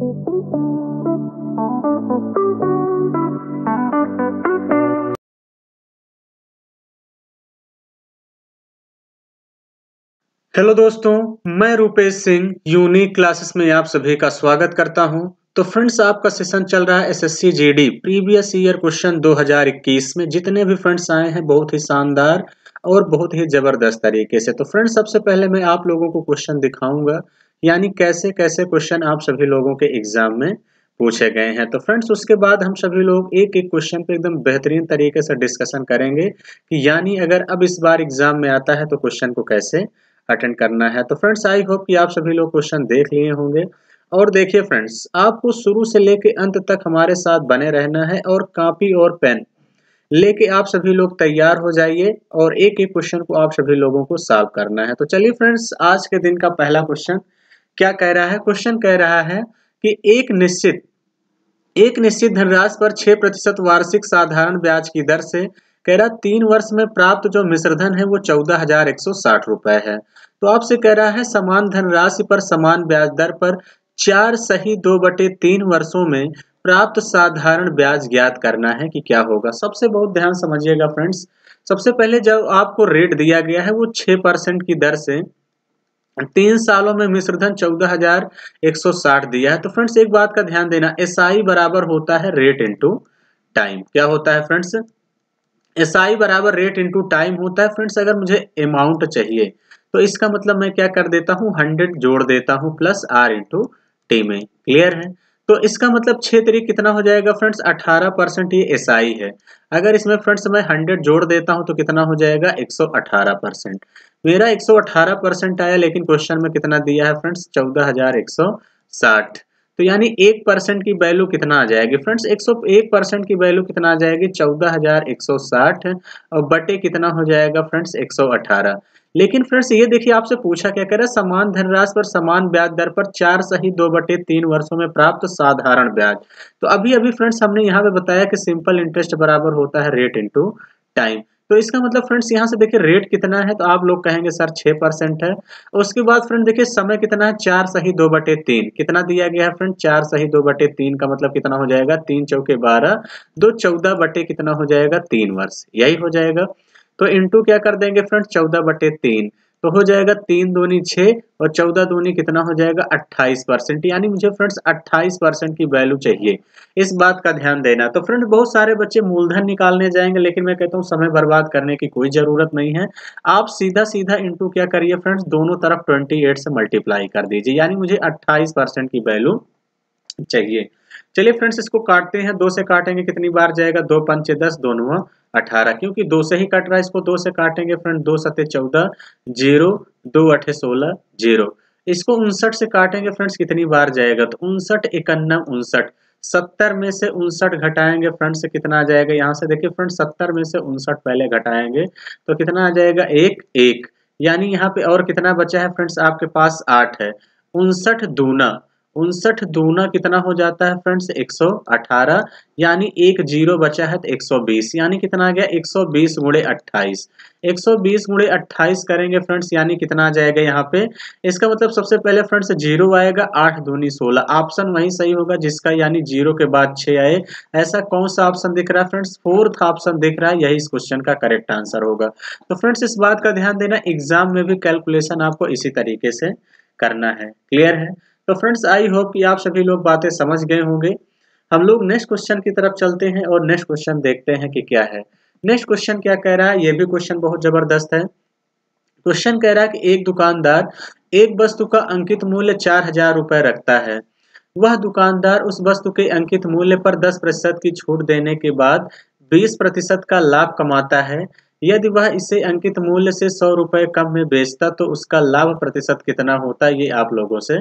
Hello दोस्तों, मैं Rupesh Singh unique classes में आप सभी का स्वागत करता हूं। तो फ्रेंड्स, आपका सेशन चल रहा है SSC GD previous year question 2021 में। जितने भी फ्रेंड्स आए हैं बहुत ही शानदार और बहुत ही जबरदस्त तरीके से। तो फ्रेंड्स, सबसे पहले मैं आप लोगों को क्वेश्चन दिखाऊंगा, यानी कैसे कैसे क्वेश्चन आप सभी लोगों के एग्जाम में पूछे गए हैं। तो फ्रेंड्स, उसके बाद हम सभी लोग एक एक क्वेश्चन पे एकदम बेहतरीन तरीके से डिस्कशन करेंगे कि यानी अगर अब इस बार एग्जाम में आता है तो क्वेश्चन को कैसे अटेंड करना है। तो फ्रेंड्स, आई होप कि आप सभी लोग क्वेश्चन देख लिए होंगे। और देखिए फ्रेंड्स, आपको शुरू से लेके अंत तक हमारे साथ बने रहना है और कॉपी और पेन लेके आप सभी लोग तैयार हो जाइए और एक एक क्वेश्चन को आप सभी लोगों को सॉल्व करना है। तो चलिए फ्रेंड्स, आज के दिन का पहला क्वेश्चन क्या कह रहा है। क्वेश्चन कह रहा है कि एक निश्चित धनराशि पर 6% वार्षिक साधारण ब्याज की दर से कह रहा 3 वर्ष में प्राप्त जो मिश्रधन है वो 14,160 रुपए है। तो आपसे कह रहा है समान धनराशि पर समान ब्याज दर पर 4 सही 2/3 वर्षों में प्राप्त साधारण ब्याज ज्ञात करना है कि क्या होगा। सबसे बहुत ध्यान समझिएगा फ्रेंड्स। सबसे पहले जब आपको रेट दिया गया है वो 6% की दर से 3 सालों में मिश्रधन 14,160 दिया है। तो फ्रेंड्स, एक बात का ध्यान देना, एसआई बराबर होता है रेट इंटू टाइम। क्या होता है फ्रेंड्स? एसआई बराबर रेट इंटू टाइम होता है। फ्रेंड्स, अगर मुझे अमाउंट चाहिए तो इसका मतलब मैं क्या कर देता हूँ, 100 जोड़ देता हूँ प्लस आर इंटू टी में। क्लियर है? तो इसका मतलब 6 कितना हो जाएगा फ्रेंड्स, 18%। ये एसआई है। अगर इसमें फ्रेंड्स मैं 100 जोड़ देता हूँ तो कितना हो जाएगा, 118%। मेरा 118% आया, लेकिन क्वेश्चन में कितना दिया है फ्रेंड्स, 14,160। तो यानी 1% की वैल्यू कितना आ जाएगी फ्रेंड्स, 101% की वैल्यू कितना आ जाएगी, 14,160 और बटे कितना हो जाएगा फ्रेंड्स, 118। लेकिन फ्रेंड्स ये देखिए, आपसे पूछा क्या कह रहा है, समान धनराशि पर समान ब्याज दर पर 4 सही 2/3 वर्षों में प्राप्त साधारण ब्याज। तो अभी अभी फ्रेंड्स हमने यहाँ पे बताया कि सिंपल इंटरेस्ट बराबर होता है रेट इंटू टाइम। तो इसका मतलब फ्रेंड्स यहाँ से देखिए रेट कितना है, तो आप लोग कहेंगे सर 6% है। उसके बाद फ्रेंड देखिए समय कितना है, 4 सही 2/3। कितना दिया गया है फ्रेंड, 4 सही 2/3 का मतलब कितना हो जाएगा, 3 चौके 12, 2 14 बटे कितना हो जाएगा, 3 वर्ष। यही हो जाएगा। तो इंटू क्या कर देंगे फ्रेंड, 14/3। तो हो जाएगा 3 दूनी 6 और 14 दूनी कितना हो जाएगा, 28%। यानी मुझे फ्रेंड्स 28% की वैल्यू चाहिए। इस बात का ध्यान देना। तो फ्रेंड बहुत सारे बच्चे मूलधन निकालने जाएंगे, लेकिन मैं कहता हूँ समय बर्बाद करने की कोई जरूरत नहीं है। आप सीधा सीधा इंटू क्या करिए फ्रेंड्स, दोनों तरफ 28 से मल्टीप्लाई कर दीजिए, यानी मुझे 28% की वैल्यू चाहिए। चलिए फ्रेंड्स, इसको काटते हैं। 2 से काटेंगे कितनी बार जाएगा, 2 पंचे 10, 2 9 18। क्योंकि 2 से ही कट रहा है, इसको 2 से काटेंगे फ्रेंड, 2 सते 14, 0, 2 अठे 16, 0। इसको 59 से काटेंगे फ्रेंड्स, कितनी बार जाएगा, तो 59 51 59। 70 में से 59 घटाएंगे फ्रेंड्स, कितना आ जाएगा, यहाँ से देखिए फ्रेंड्स 70 में से 59 पहले घटाएंगे तो कितना आ जाएगा, 1 1। यानी यहाँ पे और कितना बचा है फ्रेंड्स, आपके पास 8 है। 59 दूना कितना हो जाता है फ्रेंड्स, 118। यानी एक जीरो बचा है तो 120, यानी कितना आ गया, 120 गुणे 28। 120 गुणे 28 करेंगे फ्रेंड्स, यानी कितना आ जाएगा यहाँ पे। इसका मतलब सबसे पहले फ्रेंड्स जीरो आएगा, 8 दूनी 16। ऑप्शन वही सही होगा जिसका यानी जीरो के बाद 6 आए। ऐसा कौन सा ऑप्शन दिख रहा है फ्रेंड्स, फोर्थ ऑप्शन दिख रहा है। यही इस क्वेश्चन का करेक्ट आंसर होगा। तो फ्रेंड्स इस बात का ध्यान देना, एग्जाम में भी कैलकुलेशन आपको इसी तरीके से करना है। क्लियर है? तो फ्रेंड्स आई होप कि आप सभी लोग बातें समझ गए होंगे। हम लोग नेक्स्ट क्वेश्चन की तरफ चलते हैं और नेक्स्ट क्वेश्चन देखते हैं कि क्या है। नेक्स्ट क्वेश्चन क्या कह रहा है, ये भी क्वेश्चन बहुत जबरदस्त है। क्वेश्चन कह रहा है कि एक दुकानदार एक वस्तु का अंकित मूल्य 4,000 रुपए रखता है। वह दुकानदार उस वस्तु के अंकित मूल्य पर 10% की छूट देने के बाद 20% का लाभ कमाता है। यदि वह इसे अंकित मूल्य से 100 रुपए कम में बेचता तो उसका लाभ प्रतिशत कितना होता, ये आप लोगों से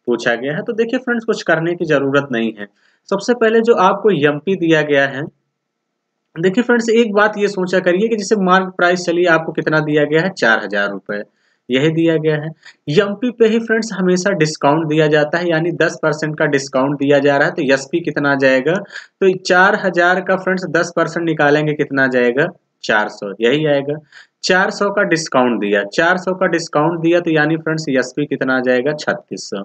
पूछा गया है। तो देखिए फ्रेंड्स, कुछ करने की जरूरत नहीं है। सबसे पहले जो आपको एमपी दिया गया है, देखिए फ्रेंड्स एक बात ये सोचा करिए कि जैसे मार्केट प्राइस चलिए आपको कितना दिया गया है, 4,000 रुपए यही दिया गया है। एमपी पे ही फ्रेंड्स हमेशा डिस्काउंट दिया जाता है, यानी 10% का डिस्काउंट दिया जा रहा है। तो एसपी कितना आ जाएगा, तो 4,000 का फ्रेंड्स 10% निकालेंगे कितना आ जाएगा, 400, यही आएगा। 400 का डिस्काउंट दिया, 400 का डिस्काउंट दिया तो यानी फ्रेंड्स एसपी कितना आ जाएगा, 3600।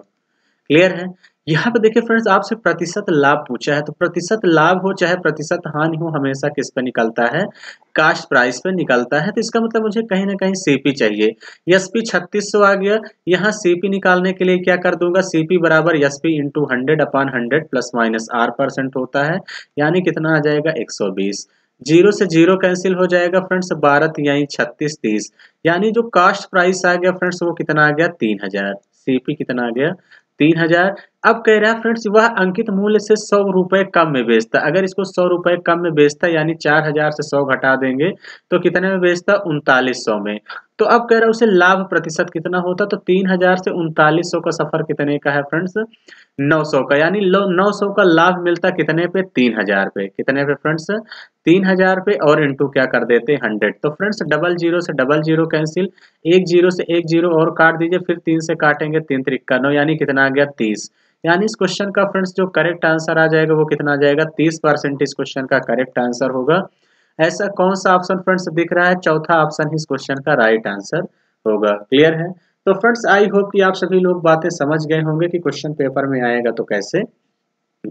क्लियर है? यहाँ पे देखिए फ्रेंड्स, आपसे प्रतिशत लाभ पूछा है, तो प्रतिशत लाभ हो चाहे प्रतिशत हानि हो, हमेशा किस पे निकलता है? कास्ट प्राइस पे निकलता है। तो इसका मतलब मुझे कहीं ना कहीं सीपी चाहिए। एसपी 3600 आ गया। यहाँ सीपी निकालने के लिए क्या कर दूंगा? सीपी बराबर SP into 100/100 plus minus R% होता है, यानी कितना आ जाएगा? 120। जीरो से जीरो कैंसिल हो जाएगा फ्रेंड्स, 12 यही 36 30, यानी जो कास्ट प्राइस आ गया फ्रेंड्स वो कितना आ गया? 3000। सीपी कितना आ गया? 3000। अब कह रहा है फ्रेंड्स, वह अंकित मूल्य से 100 रुपए कम में बेचता। अगर इसको 100 रुपए कम में बेचता, यानी 4000 से 100 घटा देंगे तो कितने में बेचता? 3900 में। तो अब कह रहा है उसे लाभ प्रतिशत कितना होता? तो 3000 से 3900 का सफर कितने का है फ्रेंड्स? 900 का, यानी 900 का लाभ मिलता कितने पे? 3000 पे। कितने पे फ्रेंड्स? 3000 पे, और इंटू क्या कर देते? 100। तो फ्रेंड्स डबल जीरो से डबल जीरो कैंसिल, एक जीरो से एक जीरो और काट दीजिए, फिर 3 से काटेंगे, 3 त्रिक 9, यानी कितना आ गया? 30। यानी इस क्वेश्चन का फ्रेंड्स जो करेक्ट आंसर आ जाएगा वो कितना आ जाएगा? 30% इस क्वेश्चन का करेक्ट आंसर होगा। ऐसा कौन सा ऑप्शन फ्रेंड्स दिख रहा है? चौथा ऑप्शन इस क्वेश्चन का राइट आंसर होगा। क्लियर है? तो फ्रेंड्स आई होप कि आप सभी लोग बातें समझ गए होंगे कि क्वेश्चन पेपर में आएगा तो कैसे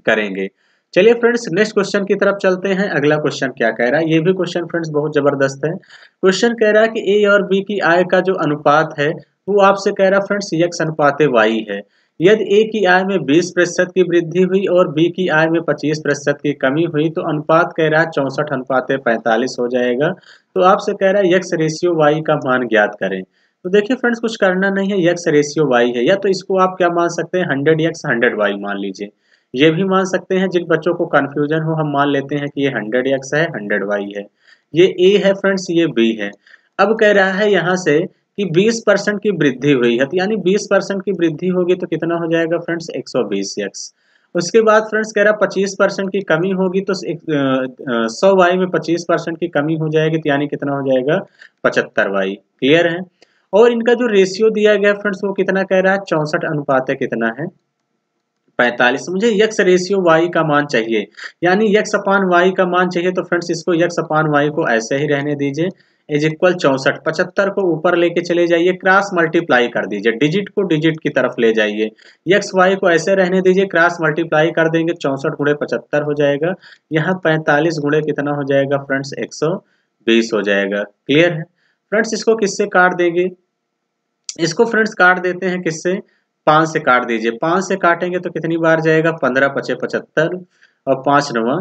करेंगे। चलिए फ्रेंड्स नेक्स्ट क्वेश्चन की तरफ चलते हैं। अगला क्वेश्चन क्या कह रहा है? ये भी क्वेश्चन फ्रेंड्स बहुत जबरदस्त है। क्वेश्चन कह रहा है कि ए और बी की आय का जो अनुपात है वो आपसे कह रहा है फ्रेंड्स x अनुपात y है। यदि ए की आय में 20% की वृद्धि हुई और बी की आय में 25% की कमी हुई तो अनुपात कह रहा है 64:45 हो जाएगा। तो आपसे कह रहा है x रेशियो y का मान ज्ञात करें। तो देखिए फ्रेंड्स कुछ करना नहीं है, x रेशियो y है, या तो इसको आप क्या मान सकते हैं? 100x 100y मान लीजिए। ये भी मान सकते हैं, जिन बच्चों को कंफ्यूजन हो हम मान लेते हैं कि ये 100x है 100y है। ये a है फ्रेंड्स, ये b है। अब कह रहा है यहाँ से कि 20% की वृद्धि हुई है, तो यानी 20% की वृद्धि होगी तो कितना हो जाएगा फ्रेंड्स? 120x। उसके बाद फ्रेंड्स कह रहा है 25% की कमी होगी तो 100y में 25% की कमी हो जाएगी, तो यानी कितना हो जाएगा? 75y। क्लियर है? और इनका जो रेशियो दिया गया फ्रेंड्स वो कितना कह रहा है? 64 अनुपात कितना है? 45। मुझे यक्स रेशियो वाई का मान चाहिए, यानी यक्स अपान वाई का मान चाहिए। तो फ्रेंड्स इसको यक्स अपान वाई को ऐसे ही रहने दीजिए, इज इक्वल 64। 75 को ऊपर लेके चले जाइए, क्रॉस मल्टीप्लाई कर दीजिए, डिजिट को डिजिट की तरफ ले जाइए। यक्स वाई को ऐसे रहने दीजिए, क्रॉस मल्टीप्लाई कर देंगे, 64 गुणे 75 हो जाएगा। यहाँ 45 गुणे कितना हो जाएगा फ्रेंड्स? 120 हो जाएगा। क्लियर है? फ्रेंड्स इसको किससे काट देंगे? इसको फ्रेंड्स काट देते हैं किससे? 5 से काट दीजिए। 5 से काटेंगे तो कितनी बार जाएगा? 15 पचे 75 और 5 नवा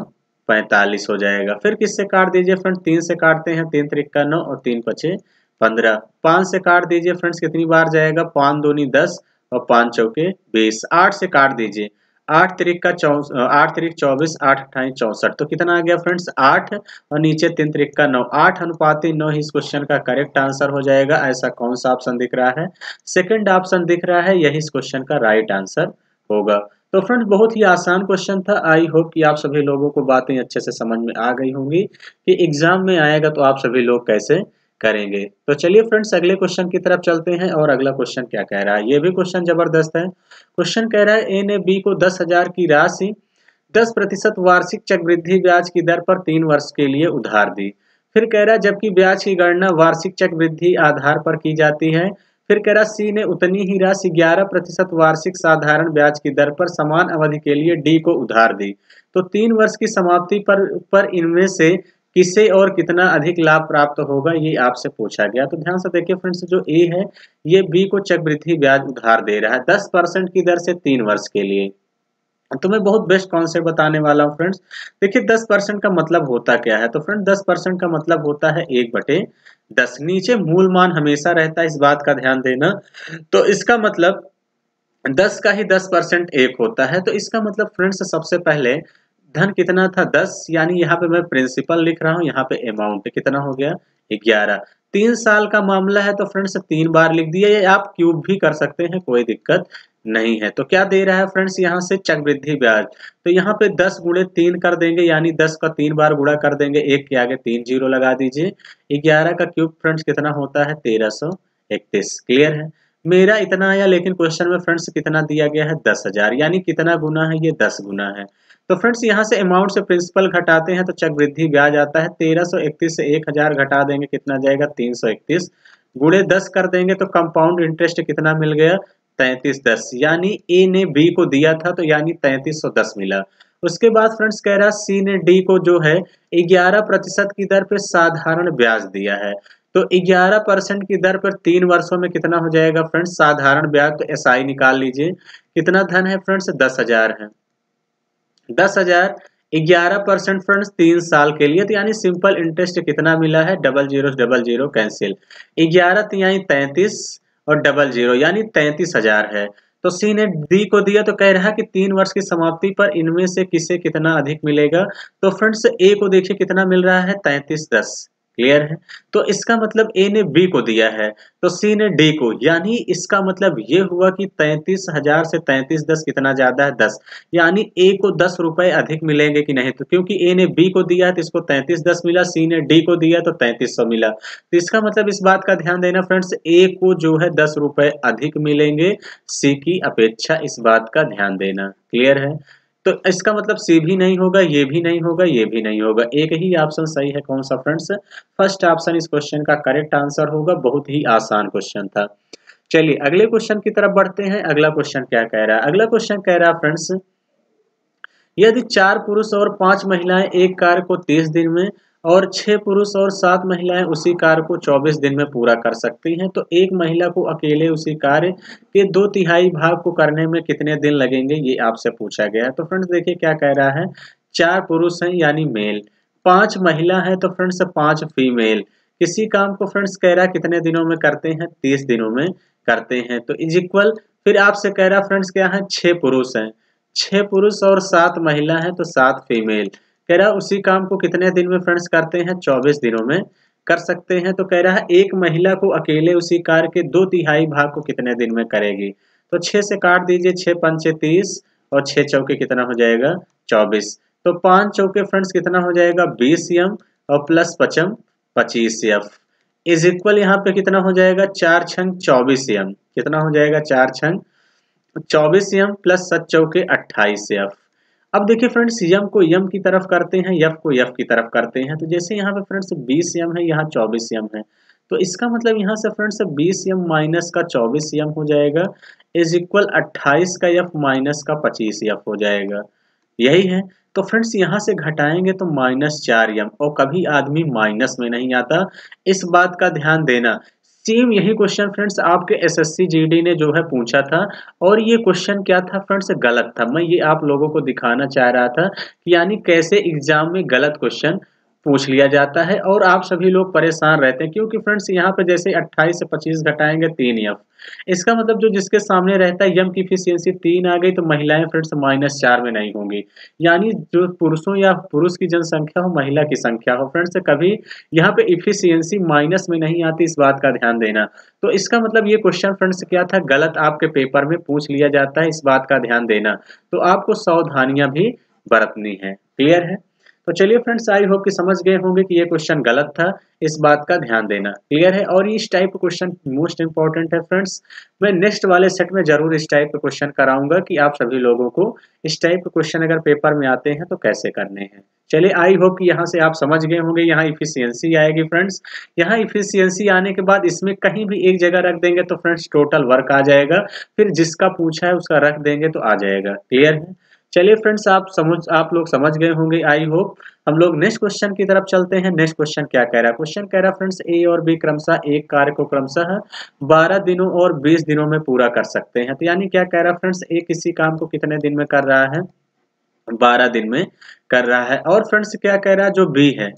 45 हो जाएगा। फिर किससे काट दीजिए फ्रेंड्स? 3 से काटते हैं, 3 त्रिक 9 और 3 पचे 15। 5 से काट दीजिए फ्रेंड्स, कितनी बार जाएगा? 5 दूनी 10 और 5 चौके 20। 8 से काट दीजिए, 8 त्रिक 24, 8 अट्ठाई 64, तो कितना आ गया फ्रेंड्स? 8 और नीचे 3 त्रिक 9, 8 अनुपाती 9 इस क्वेश्चन का करेक्ट आंसर हो जाएगा। ऐसा कौन सा ऑप्शन दिख रहा है? सेकंड ऑप्शन दिख रहा है, यही इस क्वेश्चन का राइट आंसर होगा। तो फ्रेंड्स बहुत ही आसान क्वेश्चन था। आई होप कि आप सभी लोगों को बातें अच्छे से समझ में आ गई होंगी कि एग्जाम में आएगा तो आप सभी लोग कैसे करेंगे। तो चलिए फ्रेंड्स अगले क्वेश्चन की तरफ चलते हैं। और अगला क्वेश्चन क्या कह रहा है? ये भी क्वेश्चन जबरदस्त है। क्वेश्चन कह रहा है ए ने बी को 10,000 की राशि 10% वार्षिक चक्रवृद्धि ब्याज की दर पर 3 वर्ष के लिए उधार दी। फिर कह रहा है जबकि ब्याज की गणना वार्षिक चक्रवृद्धि आधार पर की जाती है। फिर कह रहा सी ने उतनी ही राशि 11% वार्षिक साधारण ब्याज की दर पर समान अवधि के लिए डी को उधार दी। तो 3 वर्ष की समाप्ति पर इनमें से किसे और कितना अधिक लाभ प्राप्त होगा, ये आपसे पूछा गया। तो ध्यान से देखिए फ्रेंड्स, जो ए है ये बी को चक्रवृद्धि ब्याज उधार दे रहा है 10% की दर से 3 वर्ष के लिए। तो मैं बहुत बेस्ट कॉन्सेप्ट बताने वाला हूँ फ्रेंड्स। देखिए 10% का मतलब होता क्या है? तो फ्रेंड 10% का मतलब होता है 1/10। नीचे मूल मान हमेशा रहता है, इस बात का ध्यान देना। तो इसका मतलब 10 का ही 10% 1 होता है। तो इसका मतलब फ्रेंड्स सबसे पहले धन कितना था? 10, यानी यहाँ पे मैं प्रिंसिपल लिख रहा हूँ, यहाँ पे अमाउंट कितना हो गया? 11। 3 साल का मामला है तो फ्रेंड्स 3 बार लिख दिया, या आप क्यूब भी कर सकते हैं, कोई दिक्कत नहीं है। तो क्या दे रहा है फ्रेंड्स यहाँ से? चक्रवृद्धि ब्याज। तो यहाँ पे 10 गुणे 3 कर देंगे, यानी 10 का 3 बार गुणा कर देंगे, 1 के आगे 3 जीरो लगा दीजिए। 11 का क्यूब फ्रेंड्स कितना होता है? 1331। क्लियर है? मेरा इतना आया, लेकिन क्वेश्चन में फ्रेंड्स कितना दिया गया है? 10,000, यानी कितना गुना है? ये 10 गुना है। तो फ्रेंड्स यहाँ से अमाउंट से प्रिंसिपल घटाते हैं तो चक्रवृद्धि ब्याज आता है। 1331 से 1000 घटा देंगे, कितना जाएगा? 331। गुणे 10 कर देंगे तो कंपाउंड इंटरेस्ट कितना मिल गया? 3310, यानी ए ने बी को दिया था तो यानी 3310 मिला। उसके बाद फ्रेंड्स कह रहा सी ने डी को जो है 11% की दर पे साधारण ब्याज दिया है। तो 11% की दर पर 3 वर्षों में कितना हो जाएगा फ्रेंड्स साधारण ब्याज? तो एसआई निकाल लीजिए। कितना धन है फ्रेंड्स? 10,000 है। 10,000 11% फ्रेंड्स 3 साल के लिए, तो यानी सिंपल इंटरेस्ट कितना मिला है? डबल जीरो कैंसिल, 11 तिहाई 33 और डबल जीरो यानी 33,000 है। तो सी ने डी को दिया तो कह रहा है कि 3 वर्ष की समाप्ति पर इनमें से किसे कितना अधिक मिलेगा। तो फ्रेंड्स ए को देखिए कितना मिल रहा है? 3310। क्लियर है? तो इसका मतलब ए ने बी को दिया है तो सी ने डी को, यानी इसका मतलब ये हुआ कि 33,000 से 3310 कितना ज्यादा है? 10। यानी ए को 10 रुपए अधिक मिलेंगे कि नहीं? तो क्योंकि ए ने बी को दिया तो इसको 3310 मिला, सी ने डी को दिया तो 3300 मिला। तो इसका मतलब इस बात का ध्यान देना फ्रेंड्स, ए को जो है 10 रुपए अधिक मिलेंगे सी की अपेक्षा, इस बात का ध्यान देना। क्लियर है? तो इसका मतलब सी भी नहीं होगा, ये भी नहीं होगा, ये भी नहीं होगा, एक ही ऑप्शन सही है। कौन सा फ्रेंड्स? फर्स्ट ऑप्शन इस क्वेश्चन का करेक्ट आंसर होगा। बहुत ही आसान क्वेश्चन था। चलिए अगले क्वेश्चन की तरफ बढ़ते हैं। अगला क्वेश्चन क्या कह रहा है? अगला क्वेश्चन कह रहा है फ्रेंड्स, यदि 4 पुरुष और 5 महिलाएं एक कार्य को 30 दिन में और 6 पुरुष और 7 महिलाएं उसी कार्य को 24 दिन में पूरा कर सकती हैं, तो एक महिला को अकेले उसी कार्य के 2/3 भाग को करने में कितने दिन लगेंगे? ये आपसे पूछा गया है। तो फ्रेंड्स देखिए क्या कह रहा है, 4 पुरुष हैं यानी मेल, 5 महिला है तो फ्रेंड्स 5 फीमेल। किसी काम को फ्रेंड्स कह रहा है कितने दिनों में करते हैं? 30 दिनों में करते हैं। तो इज इक्वल, फिर आपसे कह रहा फ्रेंड्स क्या है? 6 पुरुष हैं, 6 पुरुष और 7 महिला है तो 7 फीमेल। कह रहा उसी काम को कितने दिन में फ्रेंड्स करते हैं? 24 दिनों में कर सकते हैं। तो कह रहा है एक महिला को अकेले उसी कार्य के 2/3 भाग को कितने दिन में करेगी? तो 6 से काट दीजिए, 6 पंचे 30 और 6 चौके कितना हो जाएगा? 24। तो 5 चौके फ्रेंड्स कितना हो जाएगा? 20 एम और प्लस 55 25 एफ इज इक्वल, यहाँ पे कितना हो जाएगा? 4 छंग 24 एम। कितना हो जाएगा? 4 छंग 24 एम प्लस 7 चौके 28 एफ। अब देखिए फ्रेंड्स, यम को यम की तरफ करते हैं, यफ को यफ की तरफ करते हैं। तो जैसे यहाँ पे फ्रेंड्स 20 एम है, यहाँ 24 एम है, तो इसका मतलब यहाँ से फ्रेंड्स 20 एम माइनस का 24 एम हो जाएगा इज इक्वल 28 का एफ माइनस का 25 एफ हो जाएगा। यही है। तो फ्रेंड्स यहाँ से घटाएंगे तो -4 एम, और कभी आदमी माइनस में नहीं आता, इस बात का ध्यान देना। सेम यही क्वेश्चन फ्रेंड्स आपके एसएससी जीडी ने जो है पूछा था, और ये क्वेश्चन क्या था फ्रेंड्स? गलत था। मैं ये आप लोगों को दिखाना चाह रहा था कि यानी कैसे एग्जाम में गलत क्वेश्चन पूछ लिया जाता है और आप सभी लोग परेशान रहते हैं, क्योंकि फ्रेंड्स यहाँ पे जैसे 28 से 25 घटाएंगे 3 एफ, इसका मतलब जो जिसके सामने रहता है यम की इफिशियंसी 3 आ गई, तो महिलाएं फ्रेंड्स -4 में नहीं होंगी, यानी जो पुरुषों या पुरुष की जनसंख्या हो, महिला की संख्या हो फ्रेंड्स, कभी यहाँ पे इफिशियंसी माइनस में नहीं आती, इस बात का ध्यान देना। तो इसका मतलब ये क्वेश्चन फ्रेंड्स क्या था? गलत आपके पेपर में पूछ लिया जाता है, इस बात का ध्यान देना। तो आपको सावधानियां भी बरतनी है। क्लियर है? तो चलिए फ्रेंड्स, आई होप कि समझ गए होंगे कि ये क्वेश्चन गलत था, इस बात का ध्यान देना। क्लियर है? और इस टाइप का क्वेश्चन मोस्ट इंपॉर्टेंट है फ्रेंड्स। मैं नेक्स्ट वाले सेट में जरूर इस टाइप का क्वेश्चन कराऊंगा कि आप सभी लोगों को इस टाइप के क्वेश्चन अगर पेपर में आते हैं तो कैसे करने हैं। चलिए आई होप कि यहाँ से आप समझ गए होंगे। यहाँ इफिशियंसी आएगी फ्रेंड्स, यहाँ इफिशियंसी आने के बाद इसमें कहीं भी एक जगह रख देंगे तो फ्रेंड्स टोटल वर्क आ जाएगा, फिर जिसका पूछा है उसका रख देंगे तो आ जाएगा। क्लियर है? चलिए फ्रेंड्स, आप लोग समझ गए होंगे आई होप। हम लोग नेक्स्ट क्वेश्चन की तरफ चलते हैं। नेक्स्ट क्वेश्चन क्या कह रहा है? क्वेश्चन कह रहा है फ्रेंड्स, ए और बी क्रमशः एक कार्य को क्रमशः 12 दिनों और 20 दिनों में पूरा कर सकते हैं। तो यानी क्या कह रहा है फ्रेंड्स, ए किसी काम को कितने दिन में कर रहा है? 12 दिन में कर रहा है। और फ्रेंड्स क्या कह रहा है? जो बी है,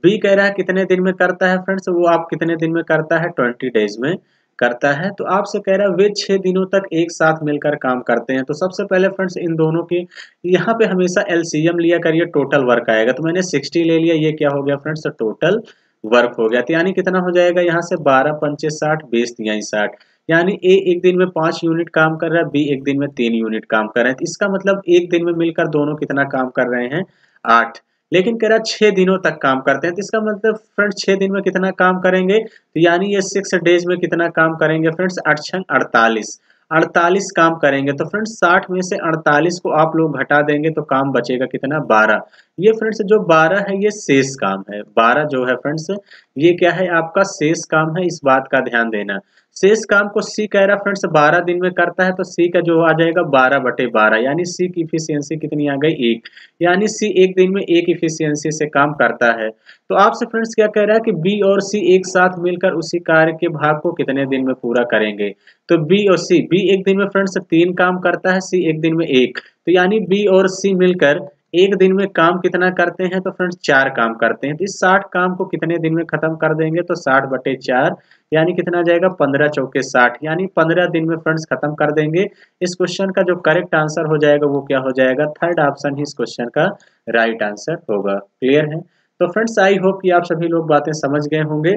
बी कह रहा है कितने दिन में करता है फ्रेंड्स? वो आप कितने दिन में करता है? 20 डेज में करता है। तो आपसे कह रहा है वे 6 दिनों तक एक साथ मिलकर काम करते हैं। तो सबसे पहले फ्रेंड्स इन दोनों की यहाँ पे हमेशा एलसीएम लिया करिए, टोटल वर्क आएगा। तो मैंने 60 ले लिया, ये क्या हो गया फ्रेंड्स? टोटल वर्क हो गया। तो यानी कितना हो जाएगा यहाँ से? 12 पंचे 60, 20 तिहाई 60, यानी ए एक दिन में 5 यूनिट काम कर रहा है, बी एक दिन में 3 यूनिट काम कर रहे हैं। तो इसका मतलब एक दिन में मिलकर दोनों कितना काम कर रहे हैं? 8। लेकिन कह रहा 6 दिनों तक काम करते हैं। तो इसका मतलब फ्रेंड्स 6 दिन में कितना काम करेंगे? तो यानी ये 6 डेज में कितना काम करेंगे फ्रेंड्स? 8 छंग 48, 48 काम करेंगे। तो फ्रेंड्स 60 में से 48 को आप लोग घटा देंगे तो काम बचेगा कितना? 12। ये फ्रेंड्स जो 12 है ये शेष काम है। 12 जो है फ्रेंड्स ये क्या है? आपका शेष काम है, इस बात का ध्यान देना। शेष काम को सी कह रहा फ्रेंड्स 12 दिन में करता है, तो सी का जो आ जाएगा 12/12, यानी सी की इफिशियंसी कितनी आ गई 1, यानी सी एक दिन में 1 इफिशियंसी से काम करता है। तो आपसे फ्रेंड्स क्या कह रहा है कि बी और सी एक साथ मिलकर उसी कार्य के भाग को कितने दिन में पूरा करेंगे। तो बी और सी, बी एक दिन में फ्रेंड्स 3 काम करता है, सी एक दिन में 1, तो यानी बी और सी मिलकर एक दिन में काम कितना करते हैं, तो फ्रेंड्स 4 काम करते हैं। तो इस 60 काम को कितने दिन में खत्म कर देंगे, तो 60/4, यानी कितना जाएगा 15 चौके 60, यानी 15 दिन में फ्रेंड्स खत्म कर देंगे। इस क्वेश्चन का जो करेक्ट आंसर हो जाएगा वो क्या हो जाएगा, थर्ड ऑप्शन ही इस क्वेश्चन का राइट आंसर होगा। क्लियर है? तो फ्रेंड्स आई होप कि आप सभी लोग बातें समझ गए होंगे।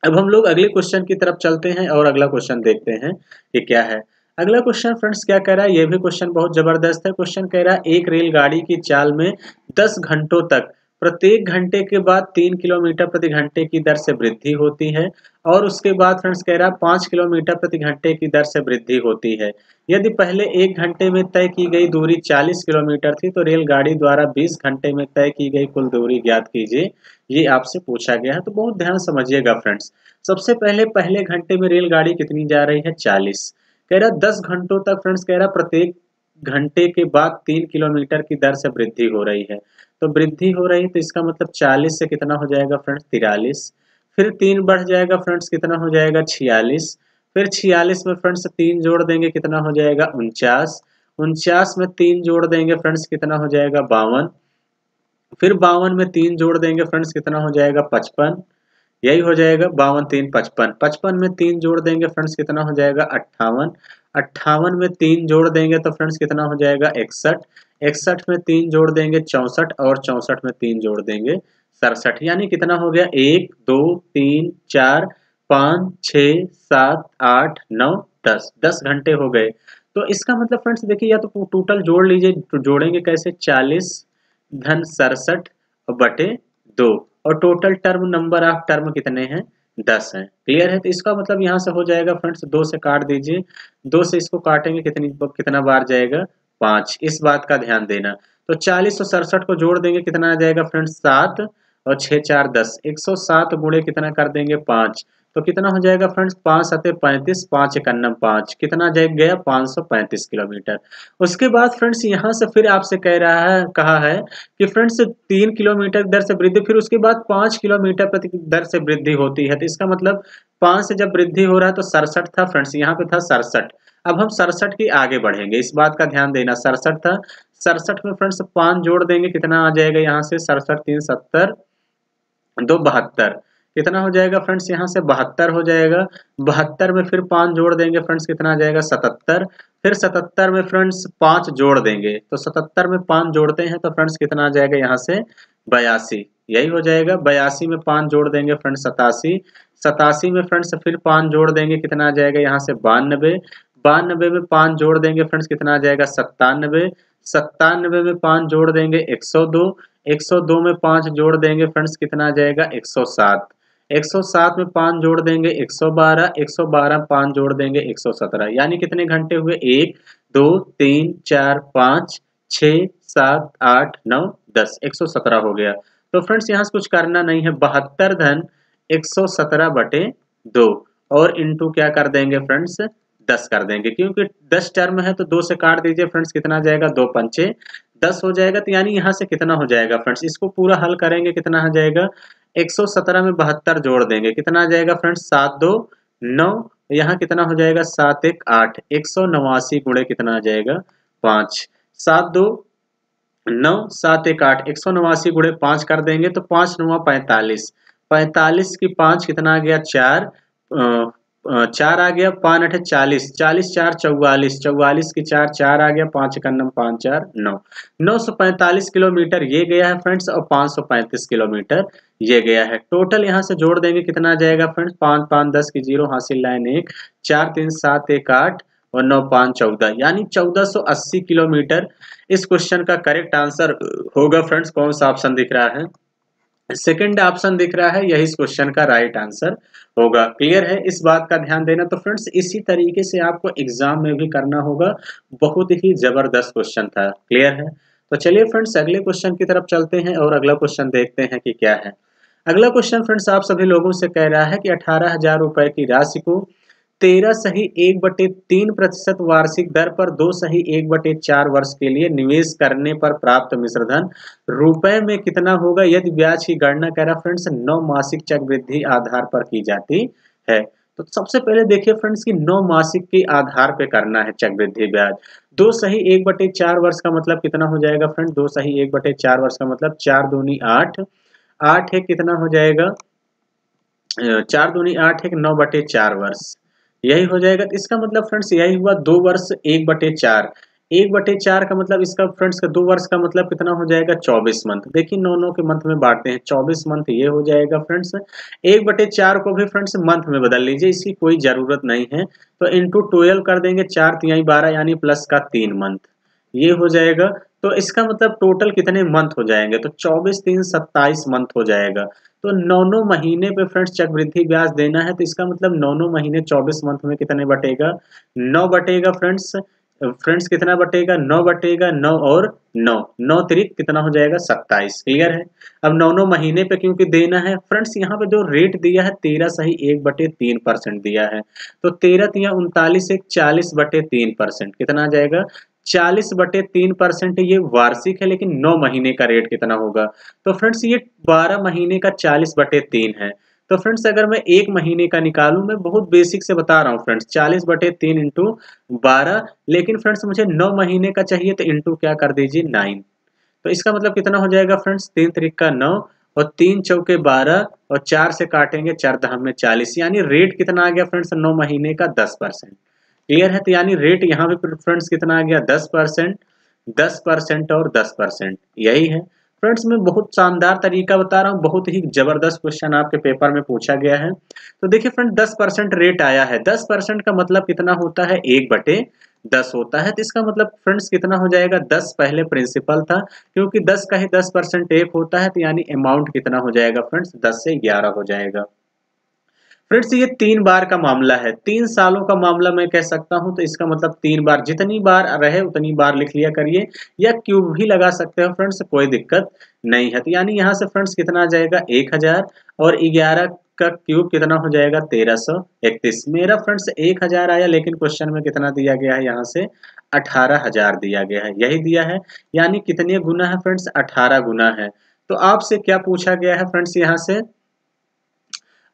अब हम लोग अगले क्वेश्चन की तरफ चलते हैं और अगला क्वेश्चन देखते हैं कि क्या है। अगला क्वेश्चन फ्रेंड्स क्या कह रहा है, ये भी क्वेश्चन बहुत जबरदस्त है। क्वेश्चन कह रहा है एक रेलगाड़ी की चाल में 10 घंटों तक प्रत्येक घंटे के बाद 3 किलोमीटर प्रति घंटे की दर से वृद्धि होती है, और उसके बाद फ्रेंड्स कह रहा है 5 किलोमीटर प्रति घंटे की दर से वृद्धि होती है। यदि पहले 1 घंटे में तय की गई दूरी 40 किलोमीटर थी, तो रेलगाड़ी द्वारा 20 घंटे में तय की गई कुल दूरी ज्ञात कीजिए। ये आपसे पूछा गया है, तो बहुत ध्यान समझिएगा फ्रेंड्स। सबसे पहले घंटे में रेलगाड़ी कितनी जा रही है, 40। कह रहा 10 घंटों तक फ्रेंड्स कह रहा प्रत्येक घंटे के बाद 3 किलोमीटर की दर से वृद्धि हो रही है। तो वृद्धि हो रही है, तो इसका मतलब 40 से कितना हो जाएगा फ्रेंड्स 43, फिर 3 बढ़ जाएगा फ्रेंड्स कितना हो जाएगा 46, फिर 46 में फ्रेंड्स 3 जोड़ देंगे कितना हो जाएगा 49, 49 में 3 जोड़ देंगे फ्रेंड्स कितना हो जाएगा 52, फिर 52 में 3 जोड़ देंगे फ्रेंड्स कितना हो जाएगा 55, यही हो जाएगा 52 3 55, 55 में 3 जोड़ देंगे फ्रेंड्स कितना हो जाएगा 58, 58 में 3 जोड़ देंगे तो फ्रेंड्स कितना हो जाएगा 61, 61 में 3 जोड़ देंगे 64, और 64 में 3 जोड़ देंगे 67, यानी कितना हो गया 1 2 3 4 5 6 7 8 9 10, 10 घंटे हो गए। तो इसका मतलब फ्रेंड्स देखिए, या तो टोटल जोड़ लीजिए, तो जोड़ेंगे कैसे 40 धन 67 बटे 2, और total term number of term कितने हैं 10 हैं। क्लियर है? तो इसका मतलब यहाँ से हो जाएगा फ्रेंड्स 2 से काट दीजिए, 2 से इसको काटेंगे कितना बार जाएगा 5, इस बात का ध्यान देना। तो 40 और 67 को जोड़ देंगे कितना आ जाएगा फ्रेंड्स 7, और 6 4 10, 107 गुणे कितना कर देंगे 5, तो कितना हो जाएगा फ्रेंड्स 5 7 35, 5 1 5, कितना गया 535 किलोमीटर। उसके बाद फ्रेंड्स यहाँ से फिर आपसे कहा है कि फ्रेंड्स 3 किलोमीटर दर से वृद्धि, फिर उसके बाद 5 किलोमीटर प्रति दर से वृद्धि होती है। तो इसका मतलब 5 से जब वृद्धि हो रहा है तो 67 था फ्रेंड्स, यहाँ पे था 67। अब हम 67 की आगे बढ़ेंगे, इस बात का ध्यान देना। 67 था, 67 में फ्रेंड्स 5 जोड़ देंगे कितना आ जाएगा यहाँ से 67 3 70 2 72, कितना हो जाएगा फ्रेंड्स यहाँ से 72 हो जाएगा। 72 में फिर 5 जोड़ देंगे फ्रेंड्स कितना आ जाएगा 77, फिर 77 में फ्रेंड्स 5 जोड़ देंगे, तो 77 में 5 जोड़ते हैं तो फ्रेंड्स कितना आ जाएगा यहाँ से 82, यही हो जाएगा। 82 में 5 जोड़ देंगे फ्रेंड्स 87, 87 में फ्रेंड्स फिर 5 जोड़ देंगे कितना आ जाएगा यहाँ से 92, 92 में 5 जोड़ देंगे फ्रेंड्स कितना आ जाएगा 97, 97 में 5 जोड़ देंगे 102, 102 में 5 जोड़ देंगे फ्रेंड्स कितना आ जाएगा 107, 107 में 5 जोड़ देंगे 112, 112 में 5 जोड़ देंगे 117, यानी कितने घंटे हुए 1 2 3 4 5 6 7 8 9 10, 117 हो गया। तो फ्रेंड्स यहाँ से कुछ करना नहीं है, 72 धन 117 बटे 2, और इंटू क्या कर देंगे फ्रेंड्स 10 कर देंगे, क्योंकि 10 टर्म है तो 2 से काट दीजिए फ्रेंड्स कितना आ जाएगा 2 पंचे 10 हो जाएगा। तो यानी यहाँ से कितना हो जाएगा फ्रेंड्स, इसको पूरा हल करेंगे कितना आ जाएगा 117 में 72 जोड़ देंगे कितना आ जाएगा फ्रेंड्स 7 2 9, यहाँ कितना हो जाएगा 7 1 8, 189 गुणे कितना आ जाएगा 5, 7 2 9 7 1 8, 189 गुणे 5 कर देंगे तो 5 9 45, 45 की 5 कितना आ गया 4, 4 आ गया, 5 8 40, 40 4 44, 44 की 4 4 आ गया, 5 1 5 4 9, 945 किलोमीटर ये गया है फ्रेंड्स, और 535 किलोमीटर ये गया है। टोटल यहाँ से जोड़ देंगे कितना आ जाएगा फ्रेंड्स 5 5 10 की 0 हासिल लाइन 1, 4 3 7 1 8 और 9 5 14, यानी 1480 किलोमीटर इस क्वेश्चन का करेक्ट आंसर होगा फ्रेंड्स। कौन सा ऑप्शन दिख रहा है, सेकंड ऑप्शन दिख रहा है, यही इस क्वेश्चन का राइट आंसर होगा। क्लियर है? इस बात का ध्यान देना। तो फ्रेंड्स इसी तरीके से आपको एग्जाम में भी करना होगा, बहुत ही जबरदस्त क्वेश्चन था। क्लियर है? तो चलिए फ्रेंड्स अगले क्वेश्चन की तरफ चलते हैं और अगला क्वेश्चन देखते हैं कि क्या है। अगला क्वेश्चन फ्रेंड्स आप सभी लोगों से कह रहा है कि 18,000 रुपए की राशि को 13.1/3% वार्षिक दर पर 2.1/4 वर्ष के लिए निवेश करने पर प्राप्त मिश्रधन रुपए में कितना होगा यदि ब्याज की गणना करा फ्रेंड्स 9 मासिक चक्रवृद्धि आधार पर की जाती है। तो सबसे पहले देखिए फ्रेंड्स कि 9 मासिक के आधार पे करना है चक्रवृद्धि ब्याज। 2.1/4 वर्ष का मतलब कितना हो जाएगा फ्रेंड्स? 2.1/4 वर्ष का मतलब 4 दूनी 8, 8 है कितना हो जाएगा 4 दूनी 8 है 9/4 वर्ष, यही हो जाएगा। तो इसका मतलब फ्रेंड्स यही हुआ 2 वर्ष 1/4, 1/4 का मतलब इसका फ्रेंड्स का 2 वर्ष का मतलब कितना हो जाएगा 24 मंथ। देखिए 9 के मंथ में बांटते हैं 24 मंथ, ये हो जाएगा फ्रेंड्स। 1/4 को भी फ्रेंड्स मंथ में बदल लीजिए, इसकी कोई जरूरत नहीं है। तो इंटू 12 कर देंगे, 4 तिहाई 12 यानी प्लस का 3 मंथ, ये हो जाएगा। तो इसका मतलब टोटल कितने मंथ हो जाएंगे? तो 24 3 27 मंथ हो जाएगा। तो 9 महीने पे फ्रेंड्स चक्रवृद्धि ब्याज देना है, तो इसका मतलब 9 महीने 24 मंथ में कितने बटेगा 9 बटेगा फ्रेंड्स। फ्रेंड्स कितना बटेगा 9 बटेगा 9 और 9, 9 तिरिक कितना हो जाएगा 27। क्लियर है। अब 9 महीने पे क्योंकि देना है फ्रेंड्स, यहाँ पे जो रेट दिया है 13.1/3% दिया है। तो 13 तिया 39 एक 40/3%, कितना आ जाएगा 40/3%। ये वार्षिक है, लेकिन 9 महीने का रेट कितना होगा? तो फ्रेंड्स ये 12 महीने का 40/3 है। तो फ्रेंड्स अगर मैं 1 महीने का निकालूं, मैं बहुत बेसिक से बता रहा हूँ फ्रेंड्स, 40/3 इंटू 12, लेकिन फ्रेंड्स मुझे 9 महीने का चाहिए तो इंटू क्या कर दीजिए 9। तो इसका मतलब कितना हो जाएगा फ्रेंड्स 3 त्रिक का 9 और 3 चौके 12 और 4 से काटेंगे 4 दहम में 40, यानी रेट कितना आ गया फ्रेंड्स 9 महीने का 10%। क्लियर है। तो यानी रेट यहाँ पे फ्रेंड्स कितना आ गया 10%, 10% और 10%, यही है फ्रेंड्स। मैं बहुत शानदार तरीका बता रहा हूँ, बहुत ही जबरदस्त क्वेश्चन आपके पेपर में पूछा गया है। तो देखिए फ्रेंड 10% रेट आया है, 10% का मतलब कितना होता है 1/10 होता है। तो इसका मतलब फ्रेंड्स कितना हो जाएगा 10 पहले प्रिंसिपल था, क्योंकि 10 का ही 10% एक होता है, तो यानी अमाउंट कितना हो जाएगा फ्रेंड्स 10 से 11 हो जाएगा। फ्रेंड्स ये 3 बार का मामला है, 3 सालों का मामला मैं कह सकता हूं। तो इसका मतलब 3 बार, जितनी बार रहे उतनी बार लिख लिया करिए, या क्यूब भी लगा सकते हो फ्रेंड्स, कोई दिक्कत नहीं है। तो यानी यहाँ से फ्रेंड्स कितना आ जाएगा 1000 और 11 का क्यूब कितना हो जाएगा 1331। मेरा फ्रेंड्स 1000 आया, लेकिन क्वेश्चन में कितना दिया गया है यहाँ से 18000 दिया गया है, यही दिया है। यानी कितने गुना है फ्रेंड्स 18 गुना है। तो आपसे क्या पूछा गया है फ्रेंड्स, यहाँ से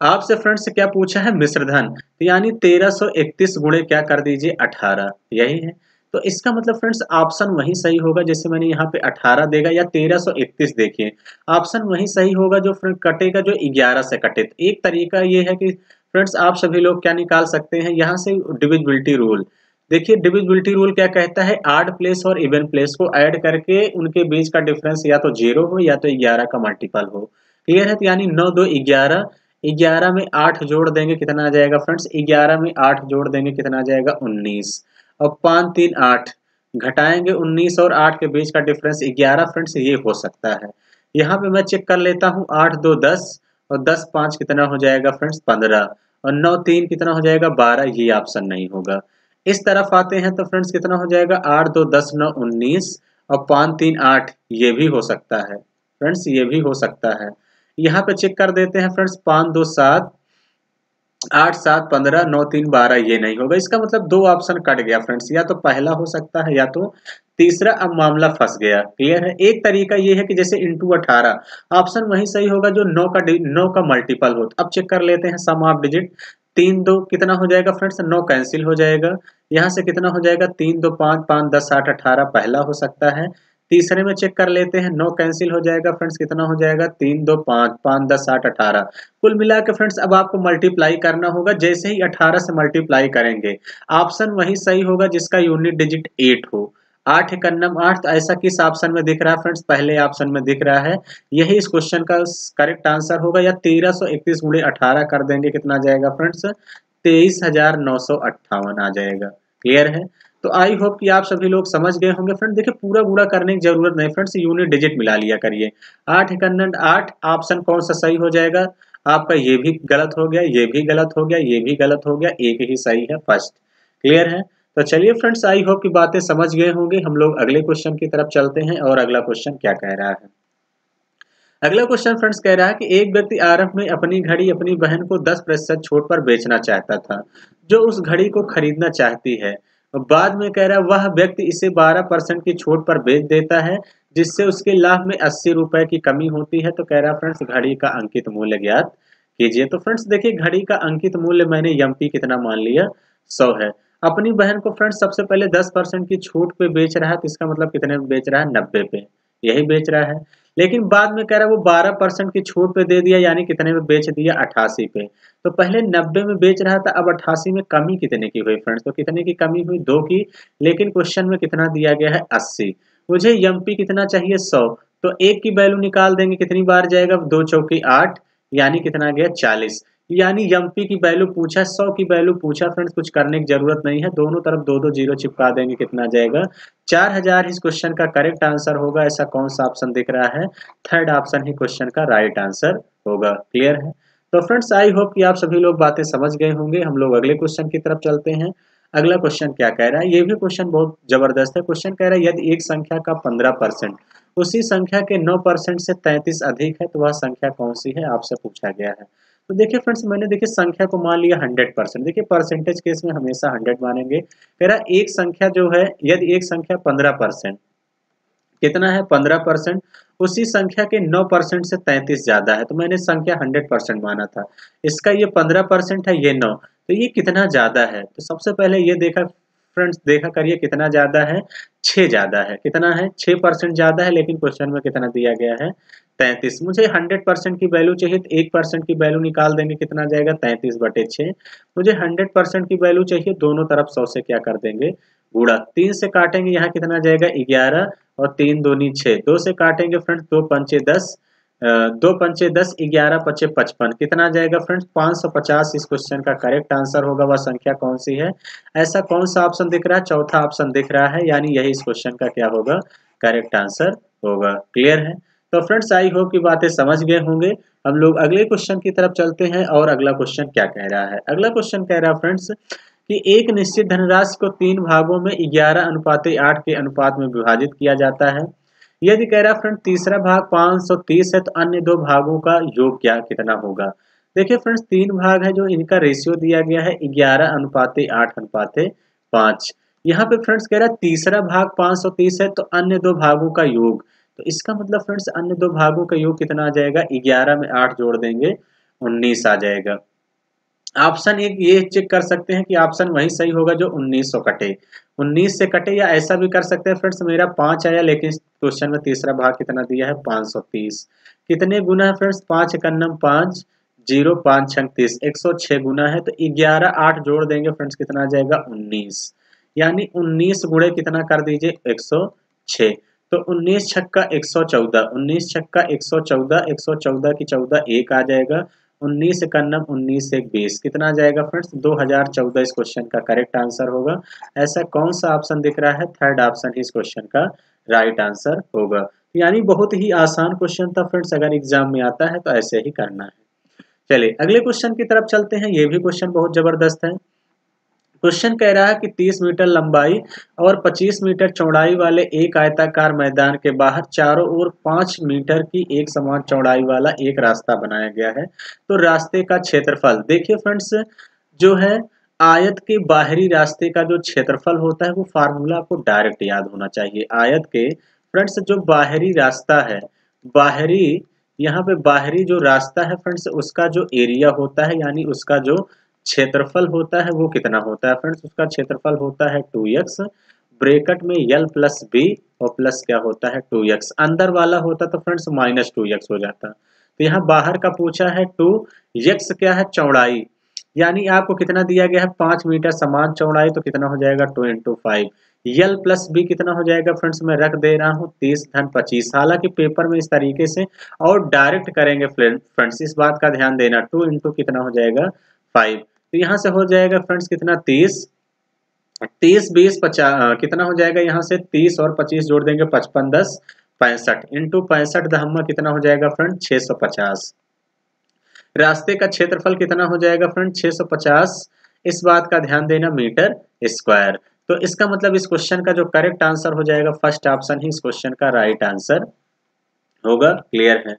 आपसे फ्रेंड्स क्या पूछा है मिश्रधन, तो यानी 1331 गुणे क्या कर दीजिए 18, यही है। तो इसका मतलब फ्रेंड्स ऑप्शन वही सही होगा, जैसे मैंने यहाँ पे 18 देगा या 1331, देखिए ऑप्शन वही सही होगा जो फ्रेंड कटेगा जो 11 से कटे। तो एक तरीका ये है कि फ्रेंड्स आप सभी लोग क्या निकाल सकते हैं यहाँ से डिविजिबिलिटी रूल। देखिए डिविजिबिलिटी रूल क्या कहता है, आड प्लेस और इवन प्लेस को ऐड करके उनके बीच का डिफरेंस या तो 0 हो या तो 11 का मल्टीपल हो। क्लियर है। तो यानी 9 2 11, 11 में 8 जोड़ देंगे कितना आ जाएगा फ्रेंड्स, 11 में 8 जोड़ देंगे कितना आ जाएगा 19, और 5 3 8 घटाएंगे 19 और 8 के बीच का डिफरेंस 11 फ्रेंड्स, ये हो सकता है। यहाँ पे मैं चेक कर लेता हूँ, 8 2 10 और 10 5 कितना हो जाएगा फ्रेंड्स 15 और 9 3 कितना हो जाएगा 12, ये ऑप्शन नहीं होगा। इस तरफ आते हैं तो फ्रेंड्स कितना हो जाएगा 8 2 10 9 19 और 5 3 8, ये भी हो सकता है फ्रेंड्स, ये भी हो सकता है। यहाँ पे चेक कर देते हैं फ्रेंड्स, 5 2 7 8 7 15 9 3 12, ये नहीं होगा। इसका मतलब 2 ऑप्शन कट गया फ्रेंड्स, या तो पहला हो सकता है या तो तीसरा। अब मामला फंस गया। क्लियर है। एक तरीका ये है कि जैसे इंटू 18, ऑप्शन वही सही होगा जो 9 का मल्टीपल हो। अब चेक कर लेते हैं सम ऑफ डिजिट, 3 2 कितना हो जाएगा फ्रेंड्स 9 कैंसिल हो जाएगा। यहाँ से कितना हो जाएगा 3 2 5 5 10 8 18, पहला हो सकता है। तीसरे में चेक कर लेते हैं, 9 कैंसिल हो जाएगा फ्रेंड्स, कितना हो जाएगा 3 2 5 5 10 8 18। कुल मिला के फ्रेंड्स अब आपको मल्टीप्लाई करना होगा, जैसे ही 18 से मल्टीप्लाई करेंगे ऑप्शन वही सही होगा जिसका यूनिट डिजिट 8 हो। 8 एकन्नम 8, तो ऐसा किस ऑप्शन में दिख रहा है फ्रेंड्स, पहले ऑप्शन में दिख रहा है। यही इस क्वेश्चन का करेक्ट आंसर होगा, या 1331 गुणे 18 कर देंगे कितना आ जाएगा फ्रेंड्स 23,958 आ जाएगा। क्लियर है। तो आई होप कि आप सभी लोग समझ गए होंगे फ्रेंड। देखिए पूरा गुणा करने की जरूरत नहीं फ्रेंड्स, यूनिट डिजिट मिला लिया करिए। 8 एकन्नम 8, ऑप्शन कौन सा सही हो जाएगा आपका, ये भी गलत हो गया, ये भी गलत हो गया, ये भी गलत हो गया, एक ही सही है फर्स्ट। क्लियर है। तो चलिए फ्रेंड्स, आई होप की बातें समझ गए होंगे। हम लोग अगले क्वेश्चन की तरफ चलते हैं और अगला क्वेश्चन क्या कह रहा है। अगला क्वेश्चन फ्रेंड्स कह रहा है कि एक व्यक्ति आरंभ में अपनी घड़ी अपनी बहन को 10% छूट पर बेचना चाहता था, जो उस घड़ी को खरीदना चाहती है। बाद में कह रहा है वह व्यक्ति इसे 12% की छूट पर बेच देता है, जिससे उसके लाभ में 80 रुपए की कमी होती है। तो कह रहा है फ्रेंड्स घड़ी का अंकित मूल्य ज्ञात कीजिए। तो फ्रेंड्स देखिए घड़ी का अंकित मूल्य मैंने एमपी कितना मान लिया, 100 है। अपनी बहन को फ्रेंड्स सबसे पहले 10% की छूट पे बेच रहा है, तो इसका मतलब कितने में बेच रहा है, 90 पे, यही बेच रहा है। लेकिन बाद में कह रहा है वो 12% की छूट पे दे दिया, यानी कितने में बेच दिया, 88 पे। तो पहले 90 में बेच रहा था, अब 88 में कमी कितने की हुई फ्रेंड्स, तो कितने की कमी हुई, 2 की। लेकिन क्वेश्चन में कितना दिया गया है, 80। मुझे एमपी कितना चाहिए, 100। तो एक की वैल्यू निकाल देंगे, कितनी बार जाएगा, 2 चौकी 8, यानी कितना गया, 40। यानी एमपी की वैल्यू पूछा, 100 की वैल्यू पूछा फ्रेंड्स, कुछ करने की जरूरत नहीं है, दोनों तरफ 2 2 जीरो चिपका देंगे, कितना जाएगा, 4000 इस क्वेश्चन का करेक्ट आंसर होगा। ऐसा कौन सा ऑप्शन दिख रहा है, थर्ड ऑप्शन ही क्वेश्चन का राइट आंसर होगा। क्लियर है। तो फ्रेंड्स आई होप कि आप सभी लोग बातें समझ गए होंगे। हम लोग अगले क्वेश्चन की तरफ चलते हैं। अगला क्वेश्चन क्या कह रहा है, ये भी क्वेश्चन बहुत जबरदस्त है। क्वेश्चन कह रहा है यदि एक संख्या का 15% उसी संख्या के 9% से 33 अधिक है, तो वह संख्या कौन सी है, आपसे पूछा गया है। तो देखिए फ्रेंड्स मैंने देखिए संख्या को मान लिया 100%। देखिए परसेंटेज केस में हमेशा 100 मानेंगे। कह रहा एक संख्या जो है, यदि एक संख्या 15% कितना है, 15%, उसी संख्या के 9% से 33 ज्यादा है, तो मैंने संख्या 100% माना था। इसका ये 15% है, ये 9, तो ये कितना ज्यादा है। तो सबसे पहले ये देखा फ्रेंड्स, देखा करिए कितना ज्यादा है, 6 ज्यादा है। कितना है, 6% ज्यादा है। लेकिन क्वेश्चन में कितना दिया गया है, 33। मुझे 100% की वैल्यू चाहिए, तो 1% की वैल्यू निकाल देंगे, कितना जाएगा, 33/6। मुझे 100% की वैल्यू चाहिए, दोनों तरफ 100 से क्या कर देंगे, गुणा। 3 से काटेंगे, यहाँ कितना जाएगा, 11, और 3 दूनी 6, 2 से काटेंगे फ्रेंड्स, 2 पंचे 10, 2 पंचे 10, 11 पचे 55, कितना जाएगा फ्रेंड्स, 550 इस क्वेश्चन का करेक्ट आंसर होगा। वह संख्या कौन सी है, ऐसा कौन सा ऑप्शन दिख रहा है, चौथा ऑप्शन दिख रहा है, यानी यही इस क्वेश्चन का क्या होगा, करेक्ट आंसर होगा। क्लियर है। तो फ्रेंड्स आई होप की बातें समझ गए होंगे। हम लोग अगले क्वेश्चन की तरफ चलते हैं। और अगला क्वेश्चन क्या कह रहा है, अगला क्वेश्चन कह रहा है फ्रेंड्स कि एक निश्चित धनराशि को 3 भागों में 11:8 के अनुपात में विभाजित किया जाता है। यदि कह रहा फ्रेंड तीसरा भाग 530 है, तो अन्य 2 भागों का योग क्या कितना होगा। देखिए फ्रेंड्स 3 भाग है, जो इनका रेशियो दिया गया है 11:8:5। यहाँ पे फ्रेंड्स कह रहा है तीसरा भाग 530 है, तो अन्य 2 भागों का योग। तो इसका मतलब फ्रेंड्स अन्य 2 भागों का योग कितना आ जाएगा, 11 में 8 जोड़ देंगे, 19 आ जाएगा। ऑप्शन एक ये चेक कर सकते हैं कि ऑप्शन वही सही होगा जो 1900 कटे, 19 से कटे, या ऐसा भी कर सकते हैं फ्रेंड्स मेरा 5 आया, लेकिन क्वेश्चन में तीसरा भाग कितना दिया है, 530। कितने गुना है फ्रेंड्स, 5 एकन्नम 5, 0 5 छंग 30, 106 गुना है। तो 11 8 जोड़ देंगे फ्रेंड्स, कितना आ जाएगा, 19। यानी 19 गुणे कितना कर दीजिए, 106। तो 19 छक्का 114, 19 छक्का 114, 114 की 14 एक आ जाएगा, 19 एकन्नम 19 एक 20, कितना आ जाएगा फ्रेंड्स, 2014 इस क्वेश्चन का करेक्ट आंसर होगा। ऐसा कौन सा ऑप्शन दिख रहा है, थर्ड ऑप्शन ही इस क्वेश्चन का राइट आंसर होगा। यानी बहुत ही आसान क्वेश्चन था फ्रेंड्स, अगर एग्जाम में आता है तो ऐसे ही करना है। चलिए अगले क्वेश्चन की तरफ चलते हैं। ये भी क्वेश्चन बहुत जबरदस्त है। क्वेश्चन कह रहा है कि 30 मीटर लंबाई और 25 मीटर चौड़ाई वाले एक आयताकार मैदान के बाहर चारों ओर 5 मीटर की एक समान चौड़ाई वाला एक रास्ता बनाया गया है। तो रास्ते का क्षेत्रफल, देखिए फ्रेंड्स जो है आयत के बाहरी रास्ते का जो क्षेत्रफल होता है, वो फार्मूला आपको डायरेक्ट याद होना चाहिए। आयत के फ्रेंड्स जो बाहरी रास्ता है, बाहरी, यहाँ पे बाहरी जो रास्ता है फ्रेंड्स, उसका जो एरिया होता है, यानी उसका जो क्षेत्रफल होता है वो कितना होता है फ्रेंड्स, उसका क्षेत्रफल होता है 2x, ब्रैकेट में l प्लस b, और प्लस क्या होता है 2x। अंदर वाला होता तो फ्रेंड्स -2x हो जाता। तो यहाँ बाहर का पूछा है 2x, क्या है चौड़ाई, यानी आपको कितना दिया गया है 5 मीटर समान चौड़ाई, तो कितना हो जाएगा 2 × 5। l प्लस b कितना हो जाएगा फ्रेंड्स, मैं रख दे रहा हूँ 30 धन 25। हालांकि पेपर में इस तरीके से और डायरेक्ट करेंगे फ्रेंड्स, इस बात का ध्यान देना। 2 × कितना हो जाएगा 5, तो यहाँ से हो जाएगा फ्रेंड्स कितना 30, 30 20 50, कितना हो जाएगा, यहाँ से 30 और 25 जोड़ देंगे, 55 10 65 इंटू 65 दहम्मा कितना हो जाएगा फ्रेंड 650। रास्ते का क्षेत्रफल कितना हो जाएगा फ्रेंड 650, इस बात का ध्यान देना, मीटर स्क्वायर। तो इसका मतलब इस क्वेश्चन का जो करेक्ट आंसर हो जाएगा, फर्स्ट ऑप्शन ही इस क्वेश्चन का राइट आंसर होगा। क्लियर है।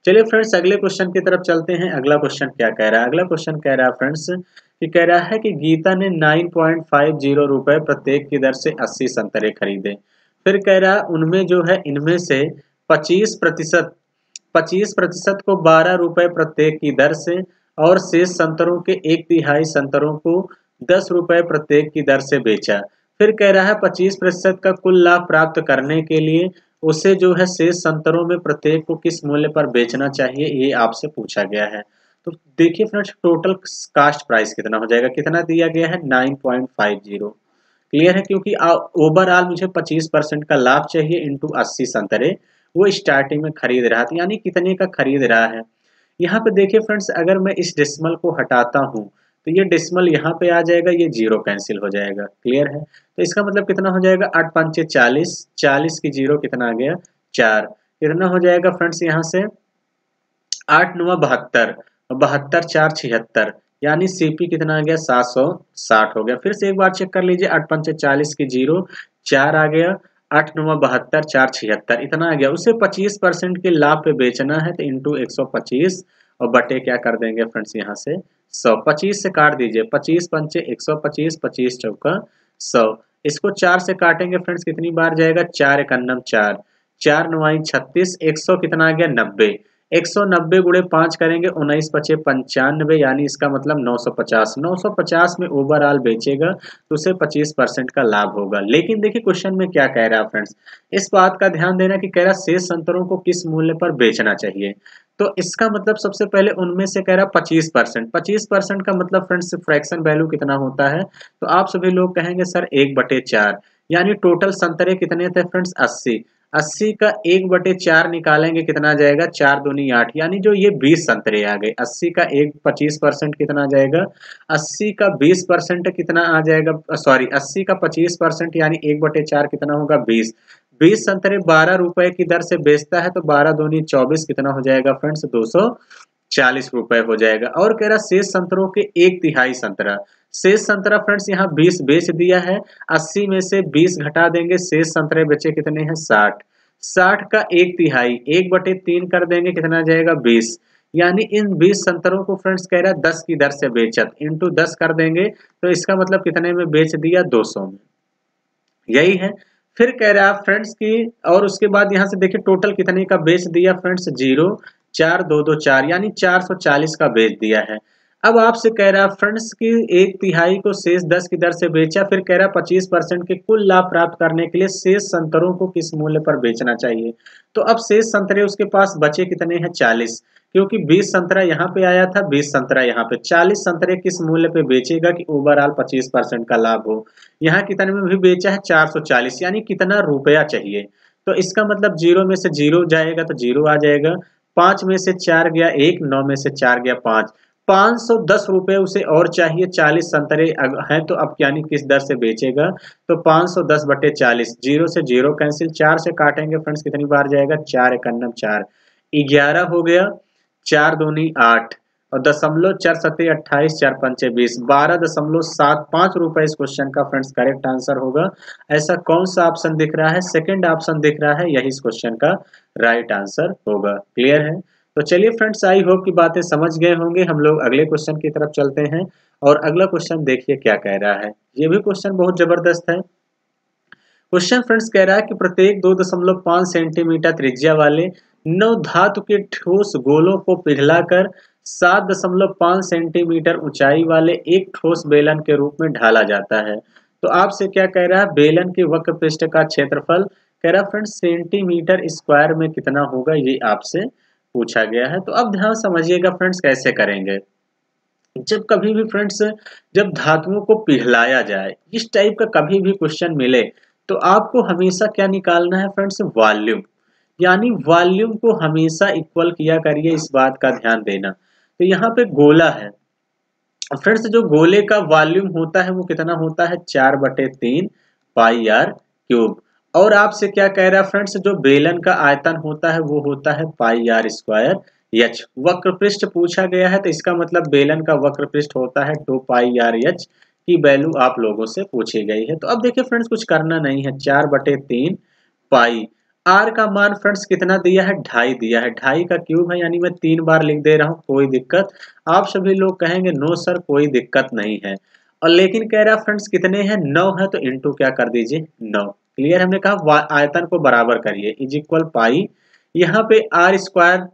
चलिए फ्रेंड्स अगले क्वेश्चन की तरफ चलते हैं। अगला क्वेश्चन क्या कह रहा है? अगला क्वेश्चन कह रहा है फ्रेंड्स कि कह रहा है कि गीता ने 9.50 रुपए प्रत्येक की दर से 80 संतरे खरीदे। फिर कह रहा है उनमें जो है इनमें से 25% को 12 रुपए प्रत्येक की दर से और शेष संतरों के 1/3 संतरों को 10 रुपए प्रत्येक की दर से बेचा। फिर कह रहा है 25% का कुल लाभ प्राप्त करने के लिए उसे जो है शेष संतरों में प्रत्येक को किस मूल्य पर बेचना चाहिए, ये आपसे पूछा गया है। तो देखिए फ्रेंड्स टोटल कास्ट प्राइस कितना हो जाएगा, कितना दिया गया है 9.50। क्लियर है, क्योंकि ओवरऑल मुझे 25% का लाभ चाहिए इंटू 80 संतरे वो स्टार्टिंग में खरीद रहा था, यानी कितने का खरीद रहा है। यहाँ पे देखिए फ्रेंड्स अगर मैं इस डेसिमल को हटाता हूँ तो ये डेसिमल यहाँ पे आ जाएगा, ये जीरो कैंसिल हो जाएगा। क्लियर है, तो इसका मतलब कितना हो जाएगा 8 पंचे 40, 40 की जीरो कितना आ गया 4, कितना हो जाएगा फ्रेंड्स यहाँ से 8 9 72, 72 4 76, यानी सीपी कितना आ गया 760 हो गया। फिर से एक बार चेक कर लीजिए, 8 पंचे 40 की जीरो 4 आ गया, 8 9 72 4 76 इतना आ गया। उसे 25% के लाभ पे बेचना है तो इंटू 125 और बटे क्या कर देंगे फ्रेंड्स यहाँ से 100, 25 से काट दीजिए, 25 पंचे 125, 25 चौका 100, इसको 4 से काटेंगे फ्रेंड्स कितनी बार जाएगा 4 एकन्नम 4, 4 9 36, 100 कितना आ गया 90, 190 गुणे 5 करेंगे 19 पचे 95, यानी इसका मतलब 950, 950 में ओवरऑल बेचेगा तो उसे 25% का लाभ होगा। लेकिन देखिए क्वेश्चन में क्या कह रहा है फ्रेंड्स, इस बात का ध्यान देना कि कह रहा शेष संतरों को किस मूल्य पर बेचना चाहिए। तो इसका मतलब सबसे पहले उनमें से कह रहा 25%, 25% का मतलब फ्रेंड्स फ्रैक्शन वैल्यू कितना होता है, तो आप सभी लोग कहेंगे सर 1/4, यानी टोटल संतरे कितने थे फ्रेंड्स 80, 80 का 1/4 निकालेंगे कितना आ जाएगा 4 दूनी 8, यानी जो ये 20 संतरे आ गए। 80 का 25% कितना आ जाएगा, 80 का 20% कितना आ जाएगा, सॉरी 80 का 25% यानी 1/4 कितना होगा 20, 20 संतरे 12 रुपए की दर से बेचता है तो 12 दूनी 24 कितना हो जाएगा फ्रेंड्स 240 रुपए हो जाएगा। और कह रहा शेष संतरों के 1/3 संतरा, शेष संतरा फ्रेंड्स यहाँ 20 बेच दिया है, 80 में से 20 घटा देंगे, शेष संतरे बचे कितने हैं 60, 60 का 1/3 1/3 कर देंगे कितना आ जाएगा 20, यानी इन 20 संतरों को फ्रेंड्स कह रहा है 10 की दर से बेचत इंटू 10 कर देंगे तो इसका मतलब कितने में बेच दिया 200 में, यही है। फिर कह रहा है फ्रेंड्स की, और उसके बाद यहाँ से देखिए टोटल कितने का बेच दिया फ्रेंड्स 0 4 2 2 4, यानी 440 का बेच दिया है। अब आपसे कह रहा है फ्रेंड्स की 1/3 को शेष 10 की दर से बेचा, फिर कह रहा है 25% के कुल लाभ प्राप्त करने के लिए शेष संतरों को किस मूल्य पर बेचना चाहिए। तो अब शेष संतरे उसके पास बचे कितने हैं 40, क्योंकि 20 संतरा यहाँ पे आया था, 20 संतरा यहाँ पे, 40 संतरे किस मूल्य पे बेचेगा कि ओवरऑल 25% का लाभ हो। यहाँ कितने में भी बेचा है 440, यानी कितना रुपया चाहिए, तो इसका मतलब 0 में से 0 जाएगा तो 0 आ जाएगा, 5 में से 4 गया 1, 9 में से 4 गया 5, 510 रुपए उसे और चाहिए। 40 संतरे हैं तो अब यानी किस दर से बेचेगा, तो 510/40, 0 से 0 कैंसिल, 4 से काटेंगे फ्रेंड्स कितनी बार जाएगा 4 एकन्नम 4, 11 हो गया, 4 दूनी 8 और दशमलव 4 सत्ते 28, 4 पंचे 20, 12.75 रुपए इस क्वेश्चन का फ्रेंड्स करेक्ट आंसर होगा। ऐसा कौन सा ऑप्शन दिख रहा है, सेकंड ऑप्शन दिख रहा है, यही इस क्वेश्चन का राइट आंसर होगा। क्लियर है, तो चलिए फ्रेंड्स आई होप की बातें समझ गए होंगे। हम लोग अगले क्वेश्चन की तरफ चलते हैं और अगला क्वेश्चन देखिए क्या कह रहा है। ये भी क्वेश्चन बहुत जबरदस्त है। क्वेश्चन फ्रेंड्स कह रहा है कि प्रत्येक 2.5 सेंटीमीटर त्रिज्या वाले 9 धातु के ठोस गोलों को पिघलाकर 7.5 सेंटीमीटर ऊंचाई वाले एक ठोस बेलन के रूप में ढाला जाता है। तो आपसे क्या कह रहा है, बेलन के वक्र पृष्ठ का क्षेत्रफल कह रहा है फ्रेंड्स सेंटीमीटर स्क्वायर में कितना होगा, ये आपसे पूछा गया है। तो अब ध्यान समझिएगा फ्रेंड्स कैसे करेंगे। जब कभी भी फ्रेंड्स जब धातुओं को पिघलाया जाए, इस टाइप का कभी भी क्वेश्चन मिले तो आपको हमेशा क्या निकालना है फ्रेंड्स, वॉल्यूम, यानी वॉल्यूम को हमेशा इक्वल किया करिए, इस बात का ध्यान देना। तो यहाँ पे गोला है फ्रेंड्स, जो गोले का वॉल्यूम होता है वो कितना होता है 4/3 पाई आर क्यूब। और आपसे क्या कह रहा है फ्रेंड्स, जो बेलन का आयतन होता है वो होता है पाई आर स्क्वायर एच। वक्र पृष्ठ पूछा गया है तो इसका मतलब बेलन का वक्र पृष्ठ होता है 2 पाई आर एच की वैल्यू आप लोगों से पूछी गई है। तो अब देखिए फ्रेंड्स कुछ करना नहीं है, 4/3 पाई आर का मान फ्रेंड्स कितना दिया है, 2.5 दिया है, 2.5 का क्यूब है, यानी मैं 3 बार लिख दे रहा हूँ, कोई दिक्कत। आप सभी लोग कहेंगे नो सर कोई दिक्कत नहीं है, और लेकिन कह रहा फ्रेंड्स कितने हैं, 9 है, तो इनटू क्या कर दीजिए 9। क्लियर, हमने कहा आयतन को बराबर करिए इज इक्वल पाई। यहाँ पे आर स्क्वायर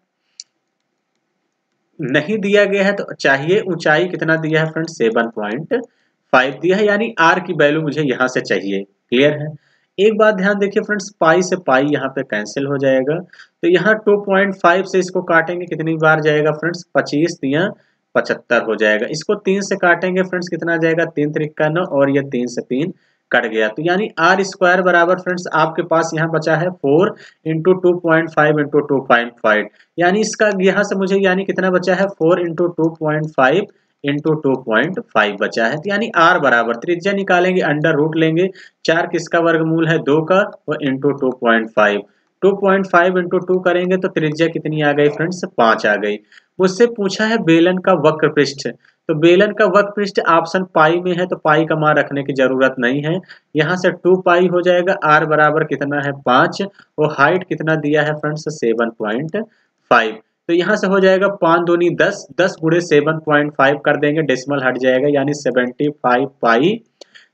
नहीं दिया गया है, तो चाहिए ऊंचाई कितना दिया है फ्रेंड्स, 7.5 दिया है, यानी आर की वैल्यू मुझे यहाँ से चाहिए। क्लियर है। एक बात ध्यान देखिए फ्रेंड्स, पाई से पाई यहाँ पे कैंसिल हो जाएगा, तो यहाँ 2.5 से इसको काटेंगे कितनी बार जाएगा फ्रेंड्स, 25 दिया 75 हो जाएगा। इसको 3 से काटेंगे फ्रेंड्स कितना जाएगा, 3 त्रिका 9, और ये 3 से 3 कट गया, तो यानी आर स्क्वायर बराबर फ्रेंड्स आपके पास यहाँ बचा है 4 इंटू 2.5 इंटू 2.5, यानी इसका यहाँ से मुझे यानी कितना बचा है, 4 इंटू 2.5 इंटू 2.5 बचा है, तो यानी आर बराबर त्रिज्या निकालेंगे, अंडर रूट लेंगे, 4 किसका वर्गमूल है, 2 का, और इंटू 2.5, 2.5 इंटू 2 करेंगे तो त्रिज्या कितनी आ गई फ्रेंड्स, 5 आ गई। मुझसे पूछा है बेलन का वक्र पृष्ठ, तो बेलन का वक्र पृष्ठ ऑप्शन पाई में है, तो पाई का मान रखने की जरूरत नहीं है, यहाँ से 2 पाई हो जाएगा, आर बराबर कितना है 5, और हाइट कितना दिया है फ्रेंड्स 7.5, तो यहाँ से हो जाएगा 5 दूनी 10, 10 गुणे 7.5 कर देंगे, डेसिमल हट जाएगा, यानी 75 पाई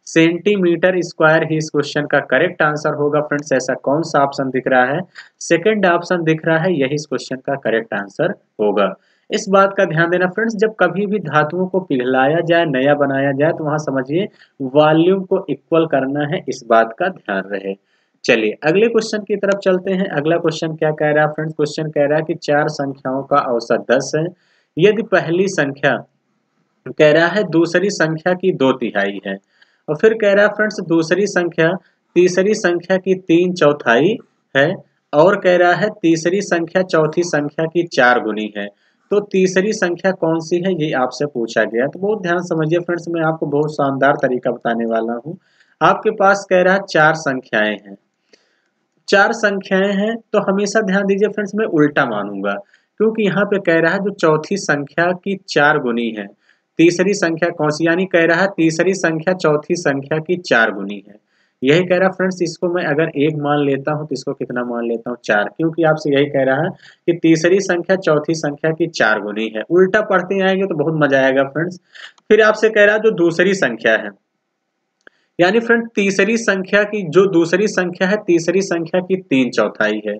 सेंटीमीटर स्क्वायर ही इस क्वेश्चन का करेक्ट आंसर होगा फ्रेंड्स। ऐसा कौन सा ऑप्शन दिख रहा है, सेकंड ऑप्शन दिख रहा है, यही इस क्वेश्चन का करेक्ट आंसर होगा। इस बात का ध्यान देना फ्रेंड्स, जब कभी भी धातुओं को पिघलाया जाए, नया बनाया जाए, तो वहां समझिए वॉल्यूम को इक्वल करना है, इस बात का ध्यान रहे। चलिए अगले क्वेश्चन की तरफ चलते हैं। अगला क्वेश्चन क्या कह रहा है फ्रेंड्स, क्वेश्चन कह रहा है कि 4 संख्याओं का औसत 10 है, यदि पहली संख्या कह रहा है दूसरी संख्या की 2/3 है, और फिर कह रहा है फ्रेंड्स दूसरी संख्या तीसरी संख्या की 3/4 है, और कह रहा है तीसरी संख्या चौथी संख्या की 4 गुनी है, तो तीसरी संख्या कौन सी है, ये आपसे पूछा गया। तो बहुत ध्यान समझिए फ्रेंड्स, मैं आपको बहुत शानदार तरीका बताने वाला हूँ। आपके पास कह रहा है 4 संख्याएं हैं, 4 संख्याएं हैं, तो हमेशा ध्यान दीजिए फ्रेंड्स, मैं उल्टा मानूंगा, क्योंकि यहाँ पे कह रहा है जो चौथी संख्या की 4 गुनी है, तीसरी संख्या कौन सी, यानी कह रहा है तीसरी संख्या चौथी संख्या की 4 गुनी है, यही कह रहा है फ्रेंड्स। इसको मैं अगर 1 मान लेता हूँ तो इसको कितना मान लेता हूँ, 4, क्योंकि आपसे यही कह रहा है कि तीसरी संख्या चौथी संख्या की 4 गुनी है। उल्टा पढ़ते आएंगे तो बहुत मजा आएगा फ्रेंड्स। फिर आपसे कह रहा है जो दूसरी संख्या है, यानी फ्रेंड तीसरी संख्या की जो दूसरी संख्या है, तीसरी संख्या की 3/4 है,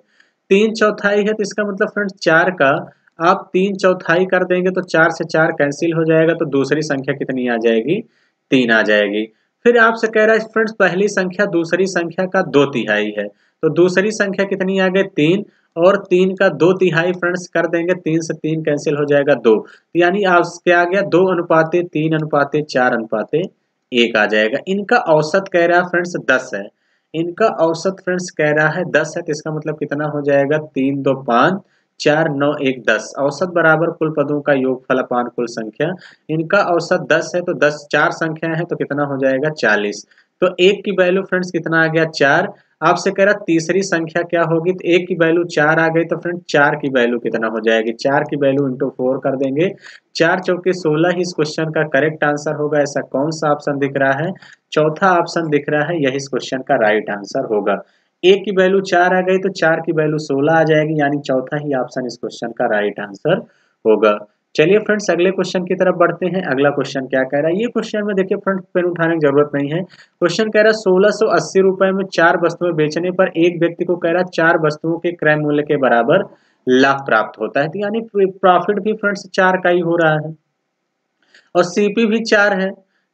3/4 है, तो इसका मतलब फ्रेंड्स 4 का आप 3/4 कर देंगे तो 4 से 4 कैंसिल हो जाएगा, तो दूसरी संख्या कितनी आ जाएगी, 3 आ जाएगी। फिर आपसे कह रहा है फ्रेंड्स पहली संख्या दूसरी संख्या का 2/3 है, तो दूसरी संख्या कितनी आ गई 3, और 3 का 2/3 फ्रेंड्स कर देंगे, 3 से 3 कैंसिल हो जाएगा 2, तो यानी आप क्या आ गया 2:3:3:1 आ जाएगा। इनका औसत कह रहा है फ्रेंड्स 10 है, इनका औसत फ्रेंड्स कह रहा है 10 है, तो इसका मतलब कितना हो जाएगा 3 2 5 4 9 1 10, औसत बराबर कुल पदों का योगफल अपान कुल संख्या। इनका औसत 10 है, तो 10 4 संख्याएं हैं, तो कितना हो जाएगा 40, तो 1 की वैल्यू फ्रेंड्स कितना आ गया 4। आपसे कह रहा तीसरी संख्या क्या होगी, तो 1 की वैल्यू 4 आ गई, तो फ्रेंड 4 की वैल्यू कितना हो जाएगी, 4 की वैल्यू इंटू 4 कर देंगे, 4 चौके 16 ही इस क्वेश्चन का करेक्ट आंसर होगा। ऐसा कौन सा ऑप्शन दिख रहा है, चौथा ऑप्शन दिख रहा है, यही इस क्वेश्चन का राइट आंसर होगा। 1 की वैल्यू 4 आ गई, तो 4 की वैल्यू 16 आ जाएगी, यानी चौथा ही ऑप्शन इस क्वेश्चन का राइट आंसर होगा। चलिए फ्रेंड्स अगले क्वेश्चन की तरफ बढ़ते हैं। अगला क्वेश्चन क्या कह रहा है, ये क्वेश्चन में देखिए फ्रेंड्स पेन उठाने की जरूरत नहीं है। क्वेश्चन कह रहा है 1680 रुपए में 4 वस्तुएं बेचने पर एक व्यक्ति को कह रहा है 4 वस्तुओं के क्रय मूल्य के बराबर लाभ प्राप्त होता है, तो यानी प्रॉफिट भी फ्रेंड्स 4 का ही हो रहा है, और सीपी भी 4 है,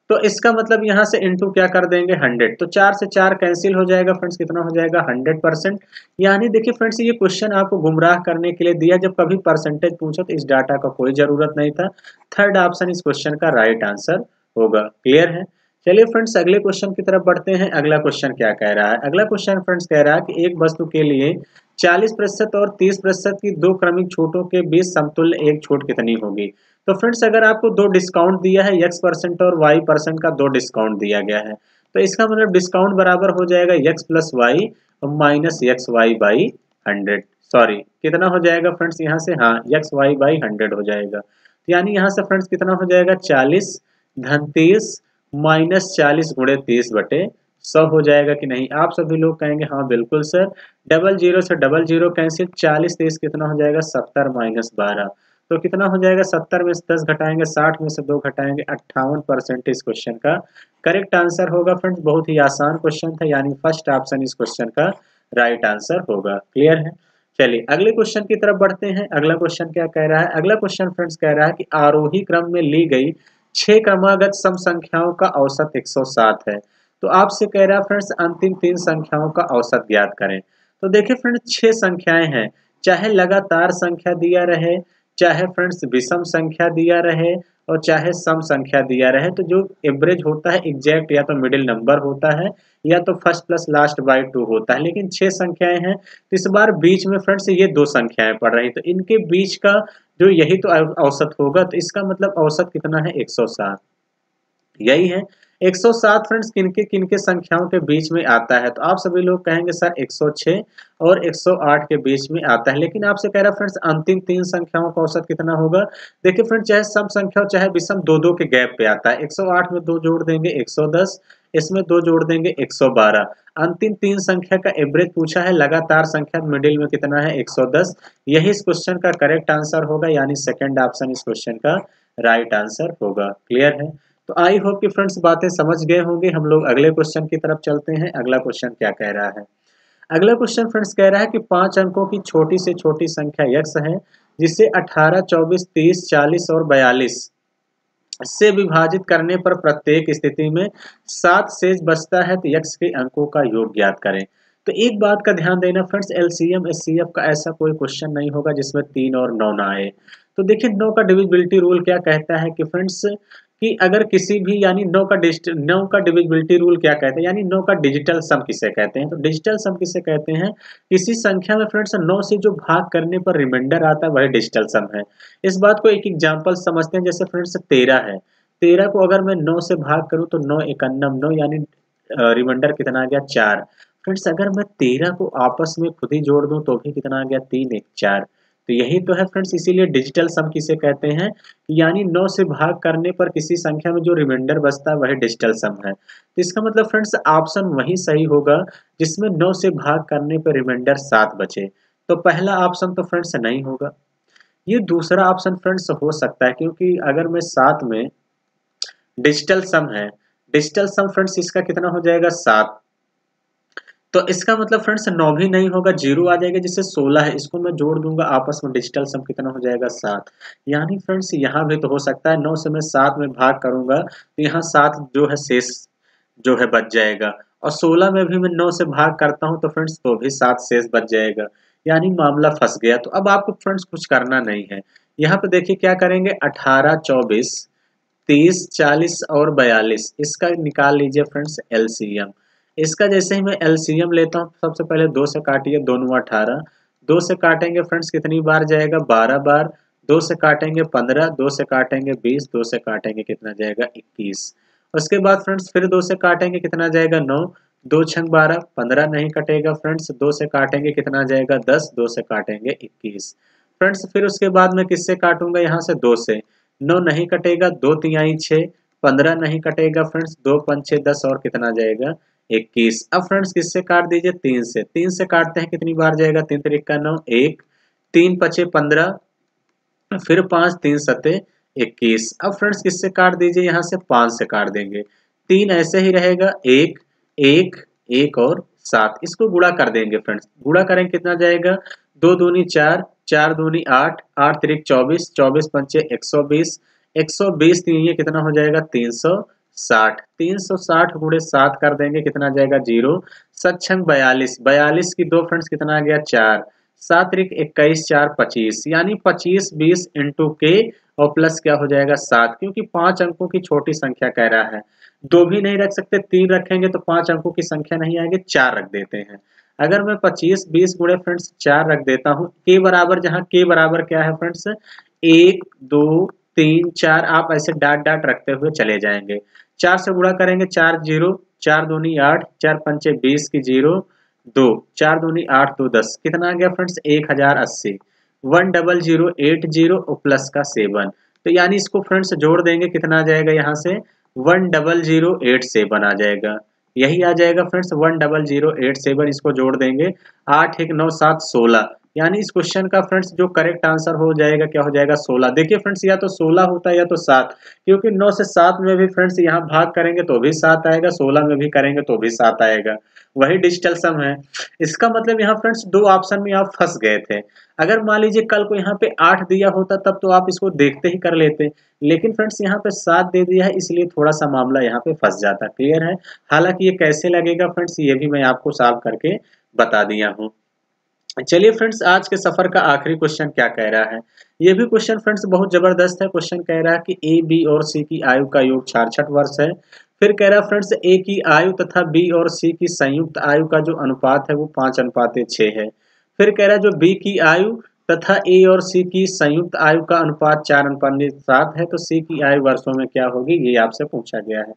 तो इसका मतलब यहाँ से इनटू क्या कर देंगे 100, तो 4 से 4 कैंसिल हो जाएगा फ्रेंड्स, कितना हो जाएगा 100%। यानी देखिए फ्रेंड्स ये क्वेश्चन आपको गुमराह करने के लिए दिया, जब कभी परसेंटेज पूछो तो इस डाटा का कोई जरूरत नहीं था। थर्ड ऑप्शन इस क्वेश्चन का राइट आंसर होगा। क्लियर है। चलिए फ्रेंड्स अगले क्वेश्चन की तरफ बढ़ते हैं। अगला क्वेश्चन क्या कह रहा है, अगला क्वेश्चन फ्रेंड्स कह रहा है कि एक वस्तु के लिए 40% और 30% की दो क्रमिक छूटों के बीच समतुल्य एक छूट कितनी होगी। तो फ्रेंड्स अगर आपको दो डिस्काउंट दिया है, x% और y% का दो डिस्काउंट दिया गया है, तो इसका मतलब डिस्काउंट बराबर हो जाएगा x + y minus xy/100। Sorry कितना हो जाएगा फ्रेंड्स यहाँ से, हाँ xy/100 हो जाएगा, तो यानी यहाँ से फ्रेंड्स कितना हो जाएगा 40 - 30 - 40 × 30/100 100 हो जाएगा कि नहीं? आप सभी लोग कहेंगे हाँ बिल्कुल सर। 00 से 00 कैंसिल, 40 30 कितना हो जाएगा 70 माइनस 12, तो कितना हो जाएगा 70 में से 10 घटाएंगे, 60 में से 2 घटाएंगे, 58% इस क्वेश्चन का करेक्ट आंसर होगा। फ्रेंड्स बहुत ही आसान क्वेश्चन था, यानी फर्स्ट ऑप्शन इस क्वेश्चन का राइट आंसर होगा। क्लियर है? चलिए अगले क्वेश्चन की तरफ बढ़ते हैं। अगला क्वेश्चन क्या कह रहा है? अगला क्वेश्चन फ्रेंड्स कह रहा है कि आरोही क्रम में ली गई 6 क्रमागत सम संख्याओं का औसत 107 है। तो आपसे कह रहा है फ्रेंड्स अंतिम 3 संख्याओं का औसत ज्ञात करें। तो देखिए फ्रेंड्स 6 संख्याएं हैं, चाहे लगातार संख्या दिया रहे, चाहे फ्रेंड्स विषम संख्या दिया रहे, और चाहे सम संख्या दिया रहे, तो जो एवरेज होता है एग्जैक्ट या तो मिडिल नंबर होता है या तो फर्स्ट प्लस लास्ट बाय 2 होता है। लेकिन 6 संख्याएं हैं, तो इस बार बीच में फ्रेंड्स ये 2 संख्याएं पड़ रही, तो इनके बीच का जो यही तो औसत होगा, तो इसका मतलब औसत कितना है 107। यही है 107 फ्रेंड्स किनके किनके संख्याओं के बीच में आता है? तो आप सभी लोग कहेंगे सर 106 और 108 के बीच में आता है। लेकिन आपसे कह रहा है फ्रेंड्स अंतिम 3 संख्याओं का औसत कितना होगा? देखिए फ्रेंड्स चाहे सम संख्या हो चाहे विषम, 2-2 के गैप पे आता है। 108 में 2 जोड़ देंगे 110, इसमें 2 जोड़ देंगे 112। अंतिम 3 संख्या का एवरेज पूछा है, लगातार संख्या मिडिल में कितना है 110। यही इस क्वेश्चन का करेक्ट आंसर होगा, यानी सेकंड ऑप्शन इस क्वेश्चन का राइट आंसर होगा। क्लियर है? तो आई होप कि फ्रेंड्स बातें समझ गए होंगे। हम लोग अगले क्वेश्चन की तरफ चलते हैं। अगला क्वेश्चन क्या कह रहा है? अगला क्वेश्चन फ्रेंड्स कह रहा है कि 5 अंकों की छोटी से छोटी संख्या यक्स है, जिसे 18, 24, 30, 40 और 42 से विभाजित करने पर प्रत्येक स्थिति में 7 शेष बचता है, तो यक्स के अंकों का योग ज्ञात करें। तो एक बात का ध्यान देना फ्रेंड्स, एलसीएम एचसीएफ का ऐसा कोई क्वेश्चन नहीं होगा जिसमें 3 और 9 ना आए। तो देखिए 9 का डिविजिबिलिटी रूल क्या कहता है कि फ्रेंड्स कि अगर किसी भी, यानी 9 का डिविजिबिलिटी रूल क्या कहते हैं, यानी 9 का डिजिटल सम किसे कहते हैं? तो डिजिटल सम किसे कहते हैं? किसी संख्या में फ्रेंड्स 9 से जो भाग करने पर रिमाइंडर आता है वही डिजिटल सम है। इस बात को एक एग्जांपल समझते हैं। जैसे फ्रेंड्स 13 है, 13 को अगर मैं 9 से भाग करूं तो 9 एकन्नम 9, यानी रिमाइंडर कितना आ गया 4। फ्रेंड्स अगर मैं 13 को आपस में खुद ही जोड़ दूं तो भी कितना आ गया 3 1 4। तो यही तो है फ्रेंड्स, इसीलिए डिजिटल सम किसे कहते हैं, यानी 9 से भाग करने पर किसी संख्या में जो रिमाइंडर बचता है वही डिजिटल सम है। तो इसका मतलब फ्रेंड्स ऑप्शन वही सही होगा जिसमें 9 से भाग करने पर रिमाइंडर 7 बचे। तो पहला ऑप्शन तो फ्रेंड्स नहीं होगा। ये दूसरा ऑप्शन फ्रेंड्स हो सकता है, क्योंकि अगर मैं 7 में डिजिटल सम है, डिजिटल सम फ्रेंड्स इसका कितना हो जाएगा 7, तो इसका मतलब फ्रेंड्स 9 भी नहीं होगा, 0 आ जाएगा। जिससे 16 है, इसको मैं जोड़ दूंगा आपस में, डिजिटल सम कितना हो जाएगा 7। यानी फ्रेंड्स यहाँ भी तो हो सकता है 9 से मैं 7 में भाग करूंगा तो यहाँ 7 जो है शेष जो है बच जाएगा, और 16 में भी मैं 9 से भाग करता हूँ तो फ्रेंड्स तो भी 7 शेष बच जाएगा, यानी मामला फंस गया। तो अब आपको फ्रेंड्स कुछ करना नहीं है। यहाँ पे देखिए क्या करेंगे, 18, 24, 30, 40 और 42 इसका निकाल लीजिए फ्रेंड्स एलसीएम। इसका जैसे ही मैं एलसीएम लेता हूँ, सबसे पहले 2 से काटिए, 2 9 18, 2 से काटेंगे फ्रेंड्स कितनी बार जाएगा 12 बार, 2 से काटेंगे 15, 2 से काटेंगे 20, 2 से काटेंगे कितना जाएगा 21। उसके बाद फ्रेंड्स फिर 2 से काटेंगे कितना जाएगा 9, 2 छंग 12, 15 नहीं कटेगा फ्रेंड्स, 2 से काटेंगे कितना जाएगा 10, 2 से काटेंगे 21। फ्रेंड्स फिर उसके बाद मैं किससे काटूंगा, यहाँ से 2 से, 9 नहीं कटेगा, 2 तिहाई 6, 15 नहीं कटेगा फ्रेंड्स, 2 पंचे 10 और कितना जाएगा 21। अब फ्रेंड्स किससे काट दीजिए, 3 से, 3 से काटते हैं कितनी बार जाएगा, 3 तिरिका 9, 1, 3 पचे 15, फिर 5, 3 सते 21। अब फ्रेंड्स किससे काट दीजिए, यहाँ से 5 से काट देंगे, 3 ऐसे ही रहेगा, 1 1 1 और 7। इसको गुणा कर देंगे फ्रेंड्स, गुणा करेंगे कितना जाएगा, 2 दूनी 4, 4 दूनी 8, 8 तिरिक 24, 24 पंचे 120, 120 ये कितना हो जाएगा 360, 360 गुणे 7 कर देंगे कितना जाएगा 0, 7 छंग 42, 42 की 2 फ्रेंड्स कितना आ गया 4, 7 त्रिक 21, 4 25, यानी 25 20 इंटू के और प्लस क्या हो जाएगा 7, क्योंकि 5 अंकों की छोटी संख्या कह रहा है। 2 भी नहीं रख सकते, 3 रखेंगे तो 5 अंकों की संख्या नहीं आएगी, 4 रख देते हैं। अगर मैं 25 20 गुणे फ्रेंड्स 4 रख देता हूँ, के बराबर, जहाँ के बराबर क्या है फ्रेंड्स 1 2 3 4, आप ऐसे डाट डाट रखते हुए चले जाएंगे। 4 से गुणा करेंगे 4 0, 4 दूनी 8, 4 पंचे 20 की 0, 2, 4 दूनी 8 2 10, कितना आ गया फ्रेंड्स 1080, 10080 और प्लस का 7। तो यानी इसको फ्रेंड्स जोड़ देंगे कितना आ जाएगा, यहाँ से 10087 आ जाएगा। यही आ जाएगा फ्रेंड्स 10087, इसको जोड़ देंगे 8 1 9 7 16, यानी इस क्वेश्चन का फ्रेंड्स जो करेक्ट आंसर हो जाएगा क्या हो जाएगा 16। देखिए फ्रेंड्स या तो 16 होता है या तो 7, क्योंकि 9 से 7 में भी फ्रेंड्स यहाँ भाग करेंगे तो भी 7 आएगा, 16 में भी करेंगे तो भी 7 आएगा, वही डिजिटल सम है। इसका मतलब यहाँ फ्रेंड्स दो ऑप्शन में आप फंस गए थे। अगर मान लीजिए कल को यहाँ पे 8 दिया होता तब तो आप इसको देखते ही कर लेते, लेकिन फ्रेंड्स यहाँ पे 7 दे दिया है इसलिए थोड़ा सा मामला यहाँ पे फंस जाता। क्लियर है? हालांकि ये कैसे लगेगा फ्रेंड्स ये भी मैं आपको सॉल्व करके बता दिया हूँ। चलिए फ्रेंड्स आज के सफर का आखिरी क्वेश्चन क्या कह रहा है। ये भी क्वेश्चन फ्रेंड्स बहुत जबरदस्त है। क्वेश्चन कह रहा है कि ए बी और सी की आयु का योग 66 वर्ष है। फिर कह रहा है फ्रेंड्स ए की आयु तथा बी और सी की संयुक्त आयु का जो अनुपात है वो 5:6 है। फिर कह रहा है जो बी की आयु तथा ए और सी की संयुक्त आयु का अनुपात 4:7 है, तो सी की आयु वर्षों में क्या होगी, ये आपसे पूछा गया है।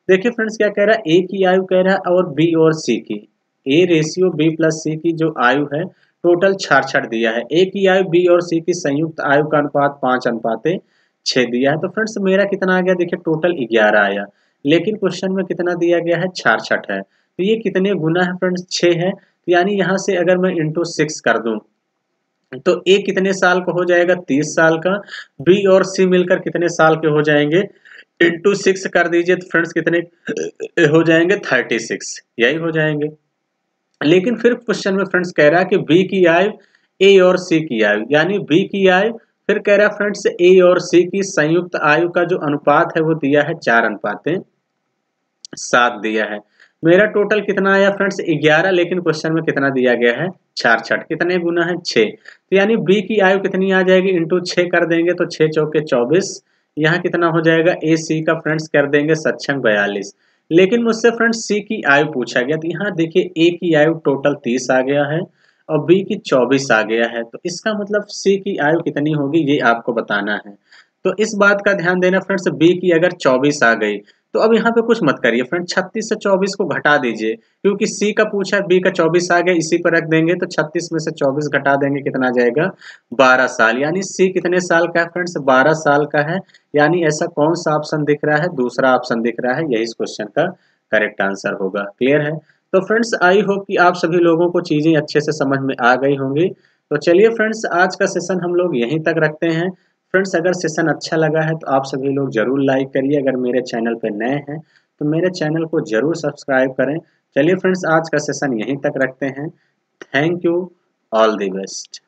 देखिए फ्रेंड्स क्या कह रहा है, ए की आयु कह रहा है और बी और सी की, ए रेशियो बी प्लस सी की जो आयु है टोटल 66 दिया है। ए की आयु बी और सी की संयुक्त आयु का अनुपात 5:6 दिया है। तो फ्रेंड्स मेरा कितना आ गया, देखिए टोटल 11 आया, लेकिन क्वेश्चन में कितना दिया गया है 66 है। तो ये कितने गुना है फ्रेंड्स, 6 है। तो यानी यहाँ से अगर मैं इंटू 6 कर दूं तो ए कितने साल का हो जाएगा, 30 साल का। बी और सी मिलकर कितने साल के हो जाएंगे, इंटू 6 कर दीजिए तो फ्रेंड्स कितने हो जाएंगे, 36, यही हो जाएंगे। लेकिन फिर क्वेश्चन में फ्रेंड्स कह रहा है कि बी की आयु ए और सी की आयु, यानी बी की आयु, फिर कह रहा है फ्रेंड्स ए और सी की संयुक्त आयु का जो अनुपात है वो दिया है 4:7 दिया है। मेरा टोटल कितना आया फ्रेंड्स 11, लेकिन क्वेश्चन में कितना दिया गया है 66, कितने गुना है 6। तो यानी बी की आयु कितनी आ जाएगी, इंटू 6 कर देंगे तो 6 चौके 24, यहाँ कितना हो जाएगा ए सी का फ्रेंड्स कर देंगे 7×42। लेकिन मुझसे फ्रेंड्स सी की आयु पूछा गया, तो यहाँ देखिए ए की आयु टोटल 30 आ गया है और बी की 24 आ गया है, तो इसका मतलब सी की आयु कितनी होगी ये आपको बताना है। तो इस बात का ध्यान देना फ्रेंड्स, बी की अगर 24 आ गई तो अब यहाँ पे कुछ मत करिए फ्रेंड, 36 से 24 को घटा दीजिए, क्योंकि सी का पूछा है, बी का 24 आ गया, इसी पर रख देंगे तो 36 में से 24 घटा देंगे, कितना जाएगा 12 साल। यानी सी कितने साल का है फ्रेंड्स, 12 साल का है। यानी ऐसा कौन सा ऑप्शन दिख रहा है, दूसरा ऑप्शन दिख रहा है, यही इस क्वेश्चन का करेक्ट आंसर होगा। क्लियर है? तो फ्रेंड्स आई होप कि आप सभी लोगों को चीजें अच्छे से समझ में आ गई होंगी। तो चलिए फ्रेंड्स आज का सेशन हम लोग यहीं तक रखते हैं। फ्रेंड्स अगर सेशन अच्छा लगा है तो आप सभी लोग जरूर लाइक करिए, अगर मेरे चैनल पर नए हैं तो मेरे चैनल को जरूर सब्सक्राइब करें। चलिए फ्रेंड्स आज का सेशन यहीं तक रखते हैं। Thank you, all the best.